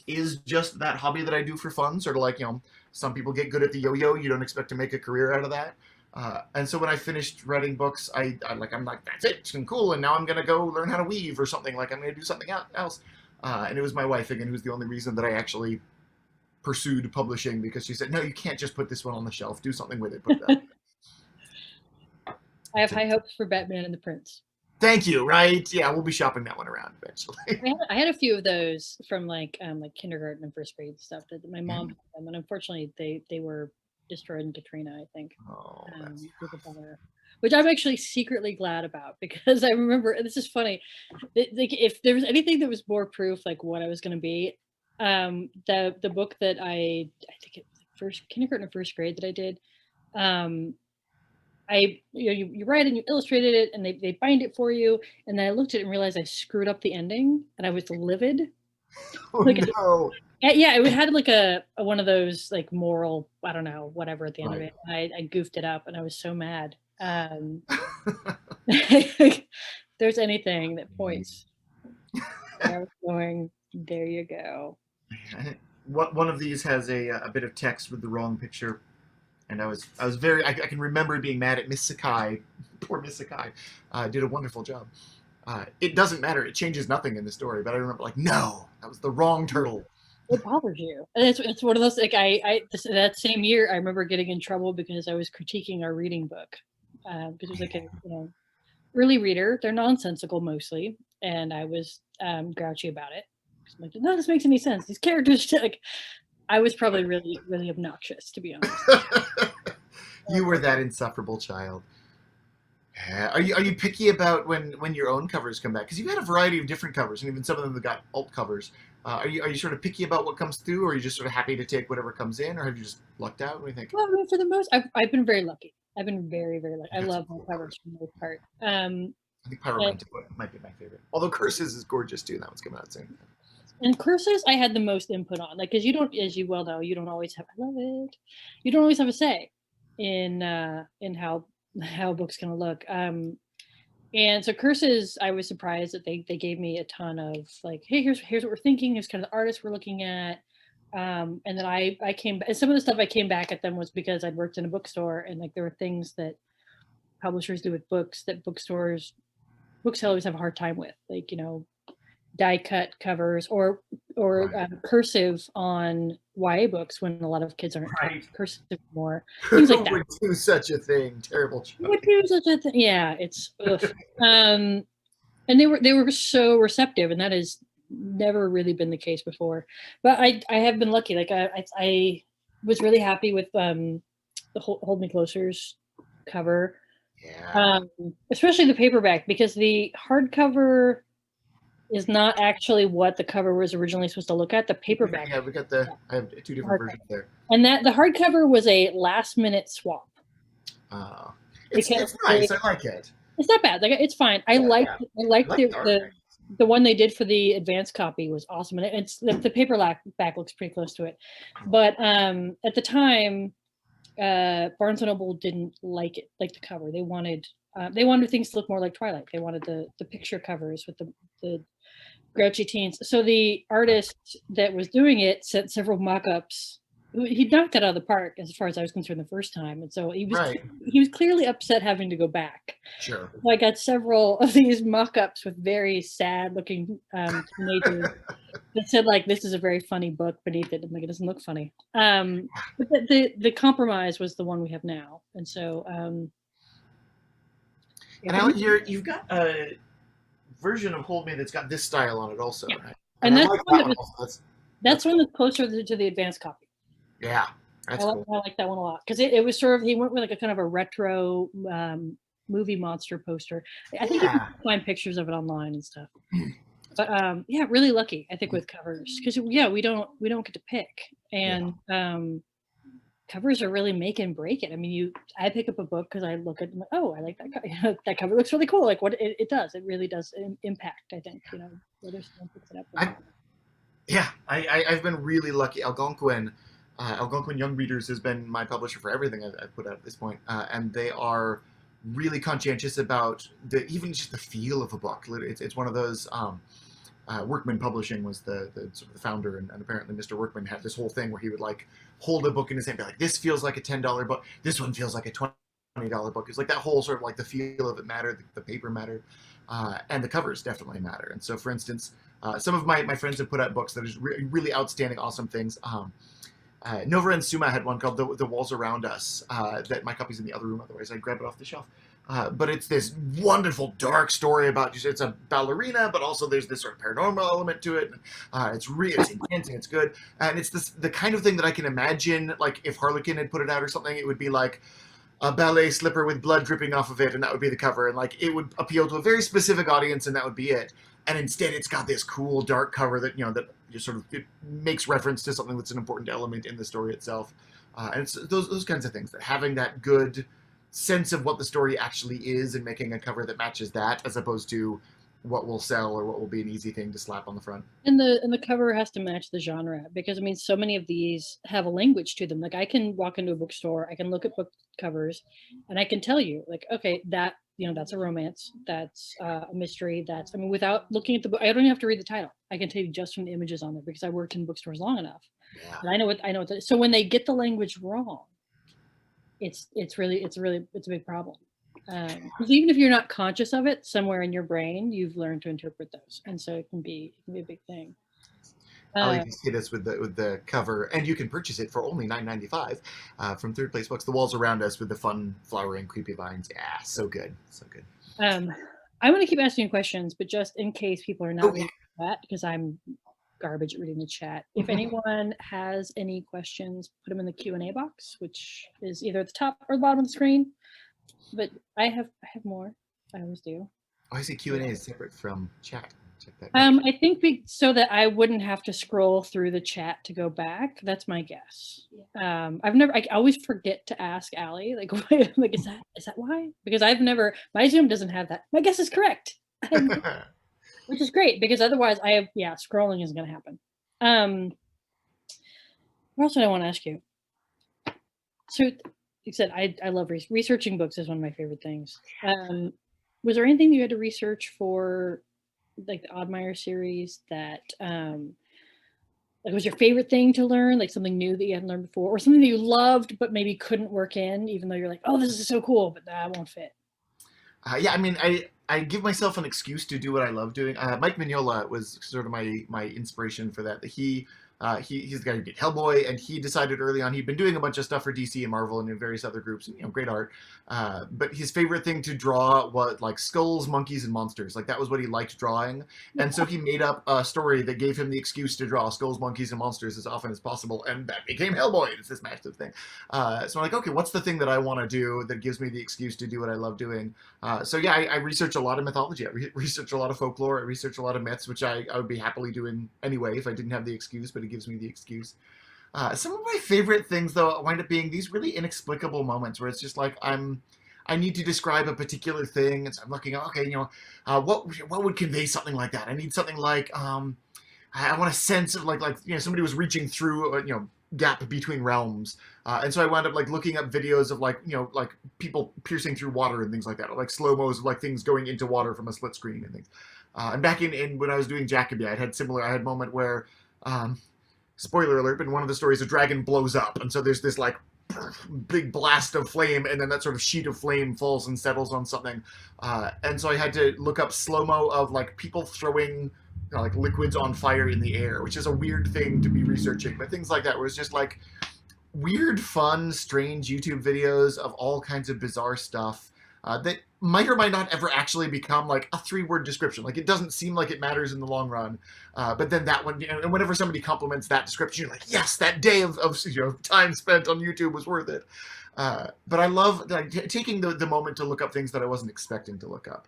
is just that hobby that I do for fun, sort of like, some people get good at the yo-yo. You don't expect to make a career out of that. And so when I finished writing books, I'm like, that's it, it's been cool, and now I'm gonna go learn how to weave or something. Like, I'm gonna do something else. And it was my wife again who's the only reason that I actually pursued publishing, because she said, no, you can't just put this one on the shelf. Do something with it. Put that. I have high hopes for Batman and the Prince. Thank you. Right? Yeah, we'll be shopping that one around eventually. I had a few of those from like kindergarten and 1st grade stuff that my mom had them, and unfortunately they were destroyed in Katrina, I think. Oh, which I'm actually secretly glad about, because I remember, this is funny, like if there was anything that was more proof like what I was going to be, the book that I think it was kindergarten or 1st grade that I did, you write and you illustrated it, and they bind it for you, and then I looked at it and realized I screwed up the ending, and I was livid. Oh, like, no. Yeah, it had like a one of those like moral, I don't know, whatever at the end of it. I goofed it up, and I was so mad. If there's anything that points where I was going, there you go. One of these has a bit of text with the wrong picture, and I was very, I can remember being mad at Miss Sakai. Poor Miss Sakai did a wonderful job. It doesn't matter, it changes nothing in the story, but I remember like, no, that was the wrong turtle. It bothers you. And it's one of those, like, that same year I remember getting in trouble because I was critiquing our reading book, because it was like a early reader. They're nonsensical mostly, and I was grouchy about it. I'm like, none of this makes any sense. These characters, like, I was probably really, really obnoxious, to be honest. You were that insufferable child. Are you picky about when your own covers come back? Because you've had a variety of different covers, and even some of them have got alt covers. Are you sort of picky about what comes through, or are you just sort of happy to take whatever comes in, or have you just lucked out? What do you think? Well, I mean, for the most, I've been very lucky. I've been very, very lucky. I love my covers for the most part. I think Pyromantic might be my favorite. Although Curses is gorgeous too, and that one's coming out soon. And Curses, I had the most input on, like, because you don't, as you well know, you don't always have. I love it. You don't always have a say in how books gonna look. And so Curses, I was surprised that they gave me a ton of, like, hey, here's what we're thinking. Here's kind of the artists we're looking at. And then I came, and some of the stuff I came back at them was because I'd worked in a bookstore, and like there were things that publishers do with books that booksellers have a hard time with, like, die cut covers or cursive on YA books when a lot of kids aren't Right. cursive anymore. Who Things like that. would do such a thing? Terrible joke. Would do such a thing. Yeah, it's and they were so receptive, and that has never really been the case before. But I have been lucky. Like I was really happy with the Hold Me Closer's cover. Yeah. Especially the paperback, because the hardcover is not actually what the cover was originally supposed to look at. The paperback. Yeah, we got I have two different versions there. And that the hardcover was a last minute swap. It's nice. I like it. It's not bad. Like, it's fine. I liked the one they did for the advanced copy was awesome, and it's the paperback looks pretty close to it. But at the time, Barnes and Noble didn't like the cover. They wanted things to look more like Twilight. They wanted the picture covers with the grouchy teens. So the artist that was doing it sent several mock-ups. He knocked it out of the park as far as I was concerned the first time, and so he was clearly upset having to go back. Sure. So I got several of these mock-ups with very sad-looking teenagers that said, like, this is a very funny book beneath it. I'm like, it doesn't look funny. But the compromise was the one we have now, and so. And Alan, you've got a version of Hold Me that's got this style on it also, yeah. right? And that's one that's one that's closer to the advanced copy. Yeah, that's cool. I like that one a lot, because it was sort of, he went with like a kind of a retro movie monster poster. I think you can find pictures of it online and stuff. But yeah, really lucky, I think, with covers, because we don't get to pick, and covers are really make and break it. I mean, I pick up a book because I look at it, oh, I like that cover. That cover looks really cool. Like, what it does, it really does impact, I think, whether someone picks it up or not. Yeah, I've been really lucky. Algonquin Young Readers has been my publisher for everything I've put out at this point, and they are really conscientious about even just the feel of a book. It's one of those. Workman Publishing was the sort of the founder, and apparently Mr. Workman had this whole thing where he would like hold a book in his hand, be like, "This feels like a $10 book. This one feels like a $20 book." It's like that whole sort of like the feel of it mattered, the paper mattered, and the covers definitely matter. And so, for instance, some of my friends have put out books that are really outstanding, awesome things. Nova and Suma had one called The Walls Around Us, that my copy's in the other room, otherwise I'd grab it off the shelf. But it's this wonderful, dark story about, it's a ballerina, but also there's this sort of paranormal element to it. It's intense and it's good. And it's the kind of thing that I can imagine, like if Harlequin had put it out or something, it would be like a ballet slipper with blood dripping off of it, and that would be the cover. And like it would appeal to a very specific audience, and that would be it. And instead, it's got this cool dark cover that that just sort of it makes reference to something that's an important element in the story itself. And it's those kinds of things, that having that good sense of what the story actually is and making a cover that matches that, as opposed to what will sell or what will be an easy thing to slap on the front. And the cover has to match the genre, because I mean, so many of these have a language to them. Like, I can walk into a bookstore, I can look at book covers, and I can tell you, like, okay, that that's a romance, that's a mystery, that's, I mean, without looking at the book, I don't even have to read the title. I can tell you just from the images on there, because I worked in bookstores long enough. Yeah. And I know what. So when they get the language wrong, it's a big problem. Because even if you're not conscious of it, somewhere in your brain, you've learned to interpret those, and so it can be a big thing. Ali just hit us with the cover, and you can purchase it for only $9.95 from Third Place Books. The Walls Around Us, with the fun flowering creepy vines. Yeah, so good, so good. I'm going to keep asking questions, but just in case people are not reading that, because I'm garbage at reading the chat. If anyone has any questions, put them in the Q&A box, which is either at the top or the bottom of the screen. But I have more. I always do. Oh, I see Q&A is separate from chat. Check that. I think so that I wouldn't have to scroll through the chat to go back. That's my guess. Yeah. I always forget to ask Allie, like, like, is that why? Because my Zoom doesn't have that. My guess is correct. Which is great, because otherwise scrolling isn't going to happen. What else did I want to ask you? So, you said I love researching books is one of my favorite things. Was there anything you had to research for, like the ODDMIRE series, that like was your favorite thing to learn, like something new that you hadn't learned before, or something that you loved but maybe couldn't work in, even though you're like, oh, this is so cool, but that won't fit? Yeah, I mean, I give myself an excuse to do what I love doing. Mike Mignola was sort of my inspiration for that. He He's the guy who did Hellboy, and he decided early on he'd been doing a bunch of stuff for DC and Marvel and in various other groups, and great art. But his favorite thing to draw was like skulls, monkeys, and monsters. Like that was what he liked drawing, and so he made up a story that gave him the excuse to draw skulls, monkeys, and monsters as often as possible, and that became Hellboy. It's this massive thing. So I'm like, okay, what's the thing that I want to do that gives me the excuse to do what I love doing? So yeah, I research a lot of mythology. I research a lot of folklore. I research a lot of myths, which I would be happily doing anyway if I didn't have the excuse, but it gives me the excuse. Some of my favorite things, though, wind up being these really inexplicable moments where it's just like I need to describe a particular thing, and so I'm looking at, okay, what would convey something like that? I need something like I want a sense of like somebody was reaching through gap between realms, and so I wound up like looking up videos of like people piercing through water and things like that, or like slow-mos of like things going into water from a split screen and things. And back in when I was doing Jackaby, I had a moment where spoiler alert, but in one of the stories a dragon blows up, and so there's this like big blast of flame, and then that sort of sheet of flame falls and settles on something, and so I had to look up slow-mo of like people throwing like liquids on fire in the air, which is a weird thing to be researching, but things like that where it's just like weird, fun, strange YouTube videos of all kinds of bizarre stuff that might or might not ever actually become like a 3-word description. Like it doesn't seem like it matters in the long run, but then that one, and whenever somebody compliments that description, you're like, yes, that day of time spent on YouTube was worth it. But I love taking the moment to look up things that I wasn't expecting to look up.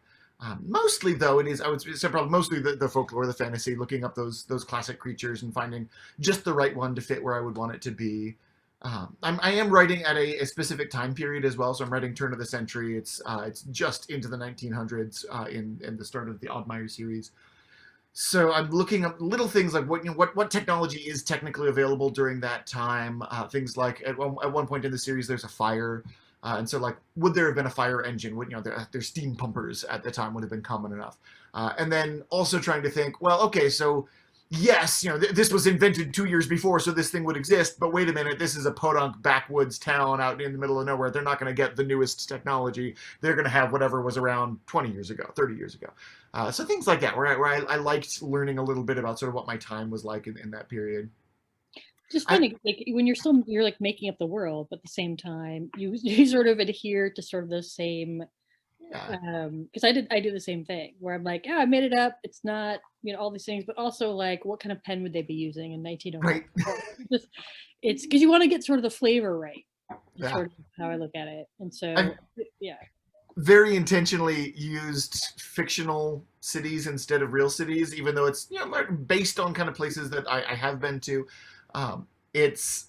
Mostly, though, it is, I would say, probably mostly the folklore, the fantasy, looking up those classic creatures and finding just the right one to fit where I would want it to be. I am writing at a specific time period as well, so I'm writing turn of the century. It's just into the 1900s in the start of the ODDMIRE series. So I'm looking up little things like what technology is technically available during that time. Things like at one point in the series there's a fire. And so, like, would there have been a fire engine? Would their steam pumpers at the time would have been common enough? And then also trying to think, well, okay, so yes, this was invented 2 years before, so this thing would exist. But wait a minute, this is a podunk backwoods town out in the middle of nowhere. They're not going to get the newest technology. They're going to have whatever was around 20 years ago, 30 years ago. So things like that, where I liked learning a little bit about sort of what my time was like in that period. Just funny, like when you're like making up the world, but at the same time you sort of adhere to sort of the same, because I do the same thing where I'm like, I made it up. It's not all these things, but also like what kind of pen would they be using in 1901? Right. It's because you want to get sort of the flavor right. That's sort of how I look at it, and so very intentionally used fictional cities instead of real cities, even though it's based on kind of places that I have been to. It's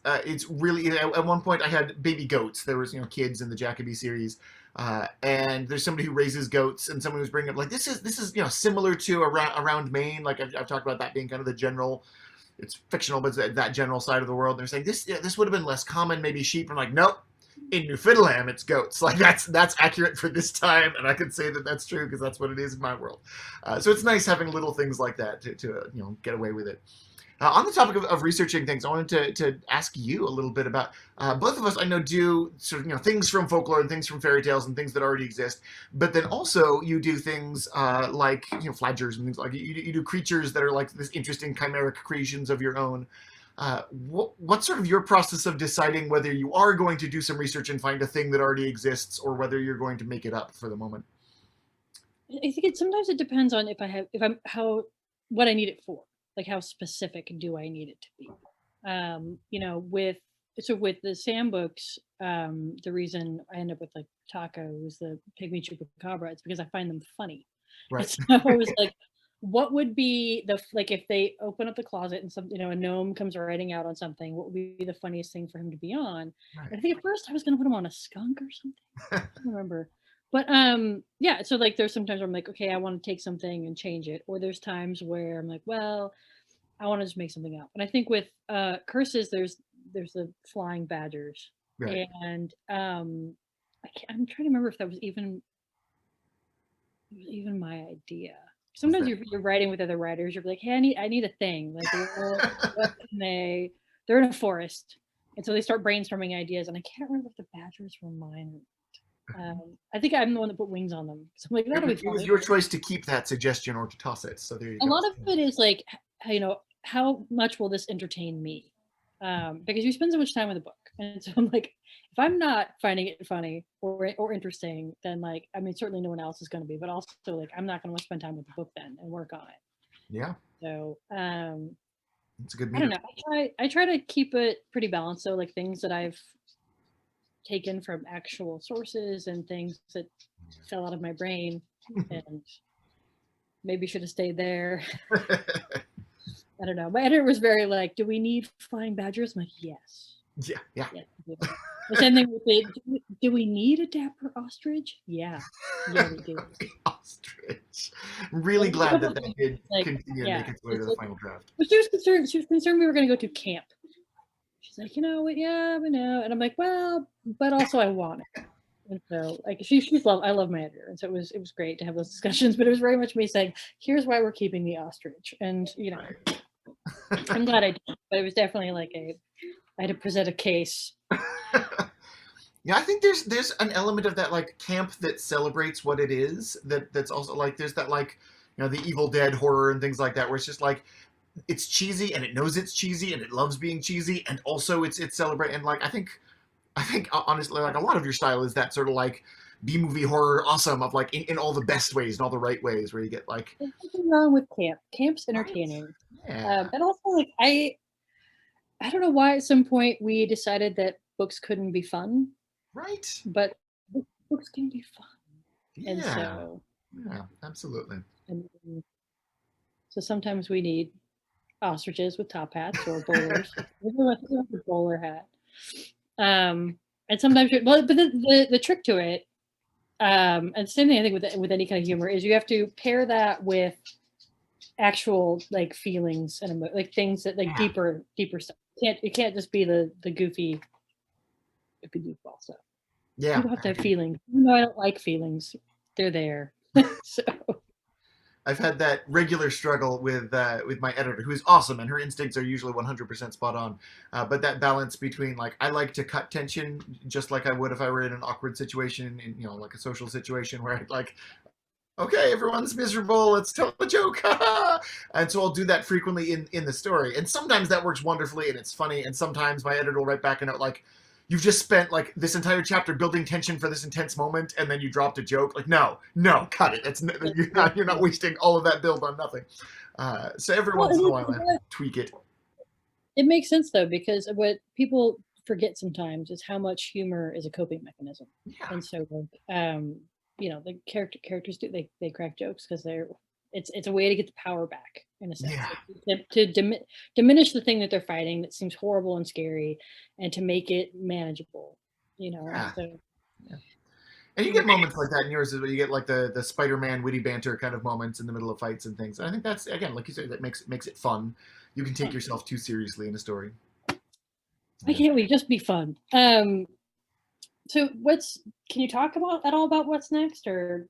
really, at one point I had baby goats. There was kids in the Jackaby series, and there's somebody who raises goats, and someone who's bringing up like this is similar to around Maine. Like I've talked about that being kind of the general. It's fictional, but it's that general side of the world. And they're saying this would have been less common, maybe sheep. I'm like, nope. In Newfoundland, it's goats. Like that's accurate for this time, and I can say that that's true because that's what it is in my world. So it's nice having little things like that to get away with it. On the topic of researching things, I wanted to ask you a little bit about both of us. I know do sort of things from folklore and things from fairy tales and things that already exist, but then also you do things like flagers and things like you do creatures that are like this interesting chimeric creations of your own. What's sort of your process of deciding whether you are going to do some research and find a thing that already exists, or whether you're going to make it up for the moment? I think sometimes it depends on what I need it for. Like how specific do I need it to be? With the Sam books, the reason I end up with like Taco's, the Pygmy Chupacabra, it's because I find them funny. Right. So I was like, what would be if they open up the closet and some a gnome comes writing out on something, what would be the funniest thing for him to be on? Right. I think at first I was gonna put him on a skunk or something. I don't remember. But so like there's sometimes where I'm like, okay, I want to take something and change it, or there's times where I'm like, well, I want to just make something up. And I think with curses, there's the flying badgers, right. And I'm trying to remember if that was even my idea. Sometimes you're writing with other writers, you're like, hey, I need a thing. Like they're in a forest, and so they start brainstorming ideas, and I can't remember if the badgers were mine. I think I'm the one that put wings on them. So I'm like, that'll be fun. It was your choice to keep that suggestion or to toss it. So there you go. A lot of it is like, how much will this entertain me? Because you spend so much time with a book, and so I'm like, if I'm not finding it funny or interesting, then like, I mean, certainly no one else is going to be, but also like, I'm not going to spend time with the book then and work on it. Yeah. So It's a good I don't meter. know. I try to keep it pretty balanced. So like things that I've taken from actual sources and things that fell out of my brain and maybe should have stayed there. I don't know. My editor was very like, "Do we need flying badgers?" I'm like, "Yes." Yeah, yeah. The same thing with do we need a dapper ostrich? Yeah, yeah, we do. Ostrich. I'm really glad that did like, continue and make its way to the final draft. But she was concerned we were going to go to camp. She's like, yeah, we know. And I'm like, well, but also I want it. And so like I love my editor. And so it was great to have those discussions, but it was very much me saying, here's why we're keeping the ostrich. And right. I'm glad I did, but it was definitely like I had to present a case. Yeah, I think there's an element of that like camp that celebrates what it is. That's also like there's that like the Evil Dead horror and things like that, where it's just like it's cheesy and it knows it's cheesy and it loves being cheesy and also it's celebrate and like I think honestly like a lot of your style is that sort of like B-movie horror awesome of like in all the best ways and all the right ways where you get like there's nothing wrong with camp. Camp's entertaining. Yeah. And also like I don't know why at some point we decided that books couldn't be fun. Right. But books can be fun. Yeah. And so yeah, absolutely. And so sometimes we need ostriches with top hats or bowlers. A bowler hat. And sometimes but the trick to it, and same thing I think with any kind of humor is you have to pair that with actual like feelings and like things that like deeper stuff. It can't just be the goofy goofball stuff. Yeah. You have to have feelings. Even though I don't like feelings, they're there. So I've had that regular struggle with my editor, who is awesome, and her instincts are usually 100% spot on. But that balance between like I like to cut tension just like I would if I were in an awkward situation, in like a social situation where I'd like, okay, everyone's miserable, let's tell a joke, and so I'll do that frequently in the story, and sometimes that works wonderfully and it's funny, and sometimes my editor will write back a note like, you've just spent like this entire chapter building tension for this intense moment, and then you dropped a joke. Like, no, cut it. You're not wasting all of that build on nothing. So every once in a while, I tweak it. It makes sense though, because what people forget sometimes is how much humor is a coping mechanism. Yeah. And so, the characters do they crack jokes because it's a way to get the power back in a sense. Yeah. To diminish the thing that they're fighting that seems horrible and scary, and to make it manageable. Yeah. So, yeah. And you get moments like that in yours, where you get like the Spider-Man witty banter kind of moments in the middle of fights and things. And I think that's, again, like you said, that makes it fun. You can take yourself too seriously in a story. I can't wait. Just be fun. So can you talk at all about what's next, or?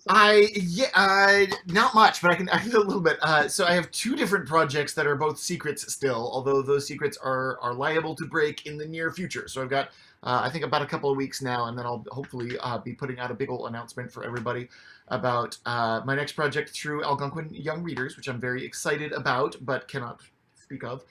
Not much, but I can do a little bit. So I have two different projects that are both secrets still, although those secrets are liable to break in the near future. So I've got, I think, about a couple of weeks now, and then I'll hopefully be putting out a big old announcement for everybody about my next project through Algonquin Young Readers, which I'm very excited about, but cannot speak of.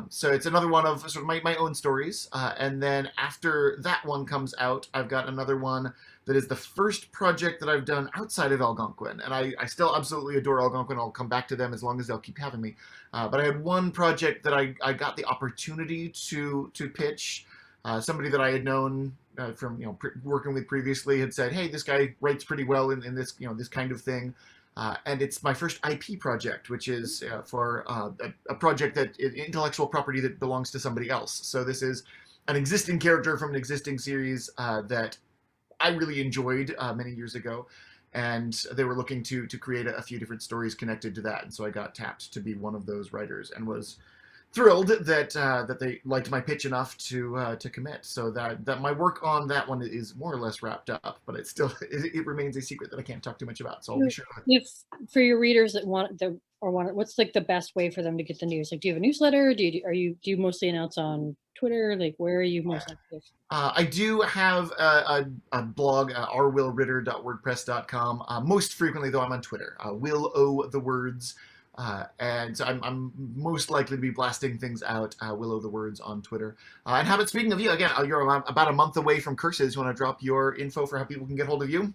So it's another one of sort of my own stories. And then after that one comes out, I've got another one that is the first project that I've done outside of Algonquin. And I still absolutely adore Algonquin. I'll come back to them as long as they'll keep having me. But I had one project that I got the opportunity to pitch. Somebody that I had known from working with previously had said, hey, this guy writes pretty well in this this kind of thing. And it's my first IP project, which is for a project that intellectual property that belongs to somebody else. So this is an existing character from an existing series that I really enjoyed many years ago, and they were looking to create a few different stories connected to that. And so I got tapped to be one of those writers, and was thrilled that they liked my pitch enough to commit. So that my work on that one is more or less wrapped up, but it remains a secret that I can't talk too much about. So I'll be sure. If for your readers that want what's like the best way for them to get the news? Like, do you have a newsletter? Do you mostly announce on Twitter? Like, where are you most active? I do have a blog, rwillritter.wordpress.com. Most frequently, though, I'm on Twitter. Will O the words. And so I'm most likely to be blasting things out, Willow the Words on Twitter. And how about, speaking of you, again, you're about a month away from Curses. You want to drop your info for how people can get hold of you?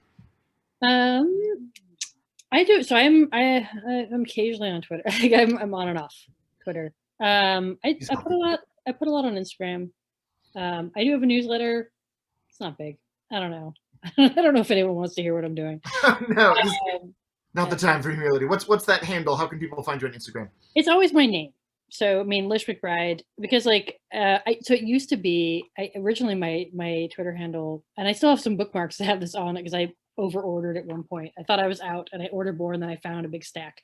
I do. So I'm occasionally on Twitter. I'm on and off Twitter. I put a lot on Instagram. I do have a newsletter. It's not big. I don't know. I don't know if anyone wants to hear what I'm doing. No, not the time for humility. What's that handle? How can people find you on Instagram? It's always my name. So I mean, Lish McBride, because like, so it used to be, originally my Twitter handle, and I still have some bookmarks to have this on it because I over-ordered at one point. I thought I was out and I ordered more and then I found a big stack.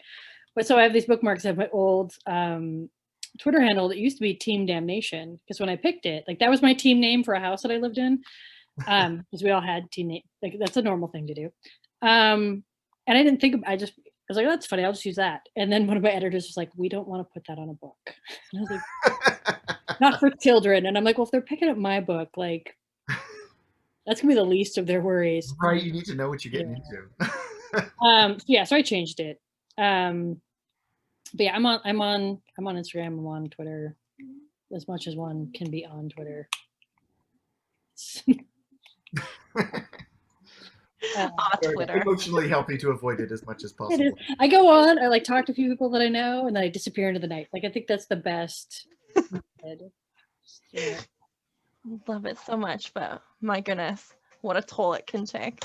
But so I have these bookmarks of my old Twitter handle that used to be Team Damnation, because when I picked it, like that was my team name for a house that I lived in, because we all had team name. Like that's a normal thing to do. And I didn't think, I was like, oh, that's funny, I'll just use that. And then one of my editors was like, we don't want to put that on a book. And I was like, not for children. And I'm like, well, if they're picking up my book, like, that's gonna be the least of their worries. Right, you need to know what you're getting into. So I changed it. But yeah, I'm on Instagram, I'm on Twitter, as much as one can be on Twitter. Twitter. Emotionally healthy to avoid it as much as possible. I go on, I like talk to a few people that I know, and then I disappear into the night. Like I think that's the best. Yeah. Love it so much, but my goodness, what a toll it can take.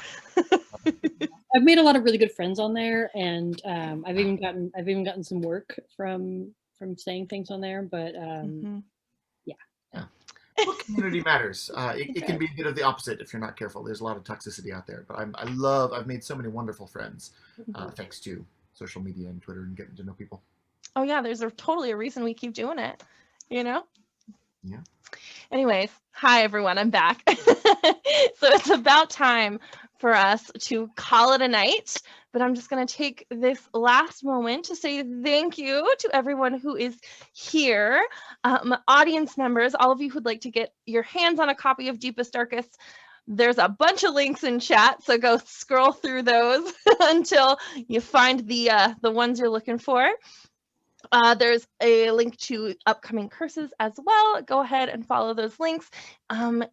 I've made a lot of really good friends on there, and I've even gotten some work from saying things on there. But yeah. Book community matters. It can be a bit of the opposite if you're not careful. There's a lot of toxicity out there, but I've made so many wonderful friends thanks to social media and Twitter and getting to know people. Oh yeah, there's totally a reason we keep doing it, you know? Yeah. Anyways, hi everyone, I'm back. So it's about time for us to call it a night, but I'm just going to take this last moment to say thank you to everyone who is here, audience members, all of you who'd like to get your hands on a copy of Deepest Darkest. There's a bunch of links in chat, so go scroll through those until you find the ones you're looking for. There's a link to upcoming curses as well. Go ahead and follow those links.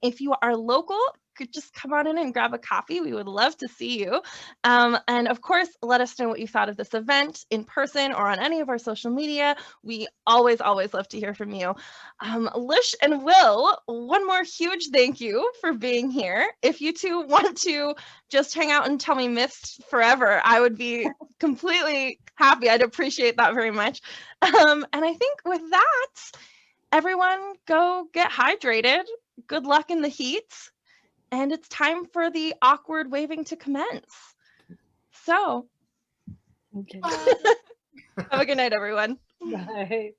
If you are local, could just come on in and grab a copy. We would love to see you. And of course, let us know what you thought of this event in person or on any of our social media. We always love to hear from you. Lish and Will, one more huge thank you for being here. If you two want to just hang out and tell me myths forever, I would be completely happy. I'd appreciate that very much. And I think with that, everyone go get hydrated. Good luck in the heat. And it's time for the awkward waving to commence. So, Okay. have a good night, everyone. Bye.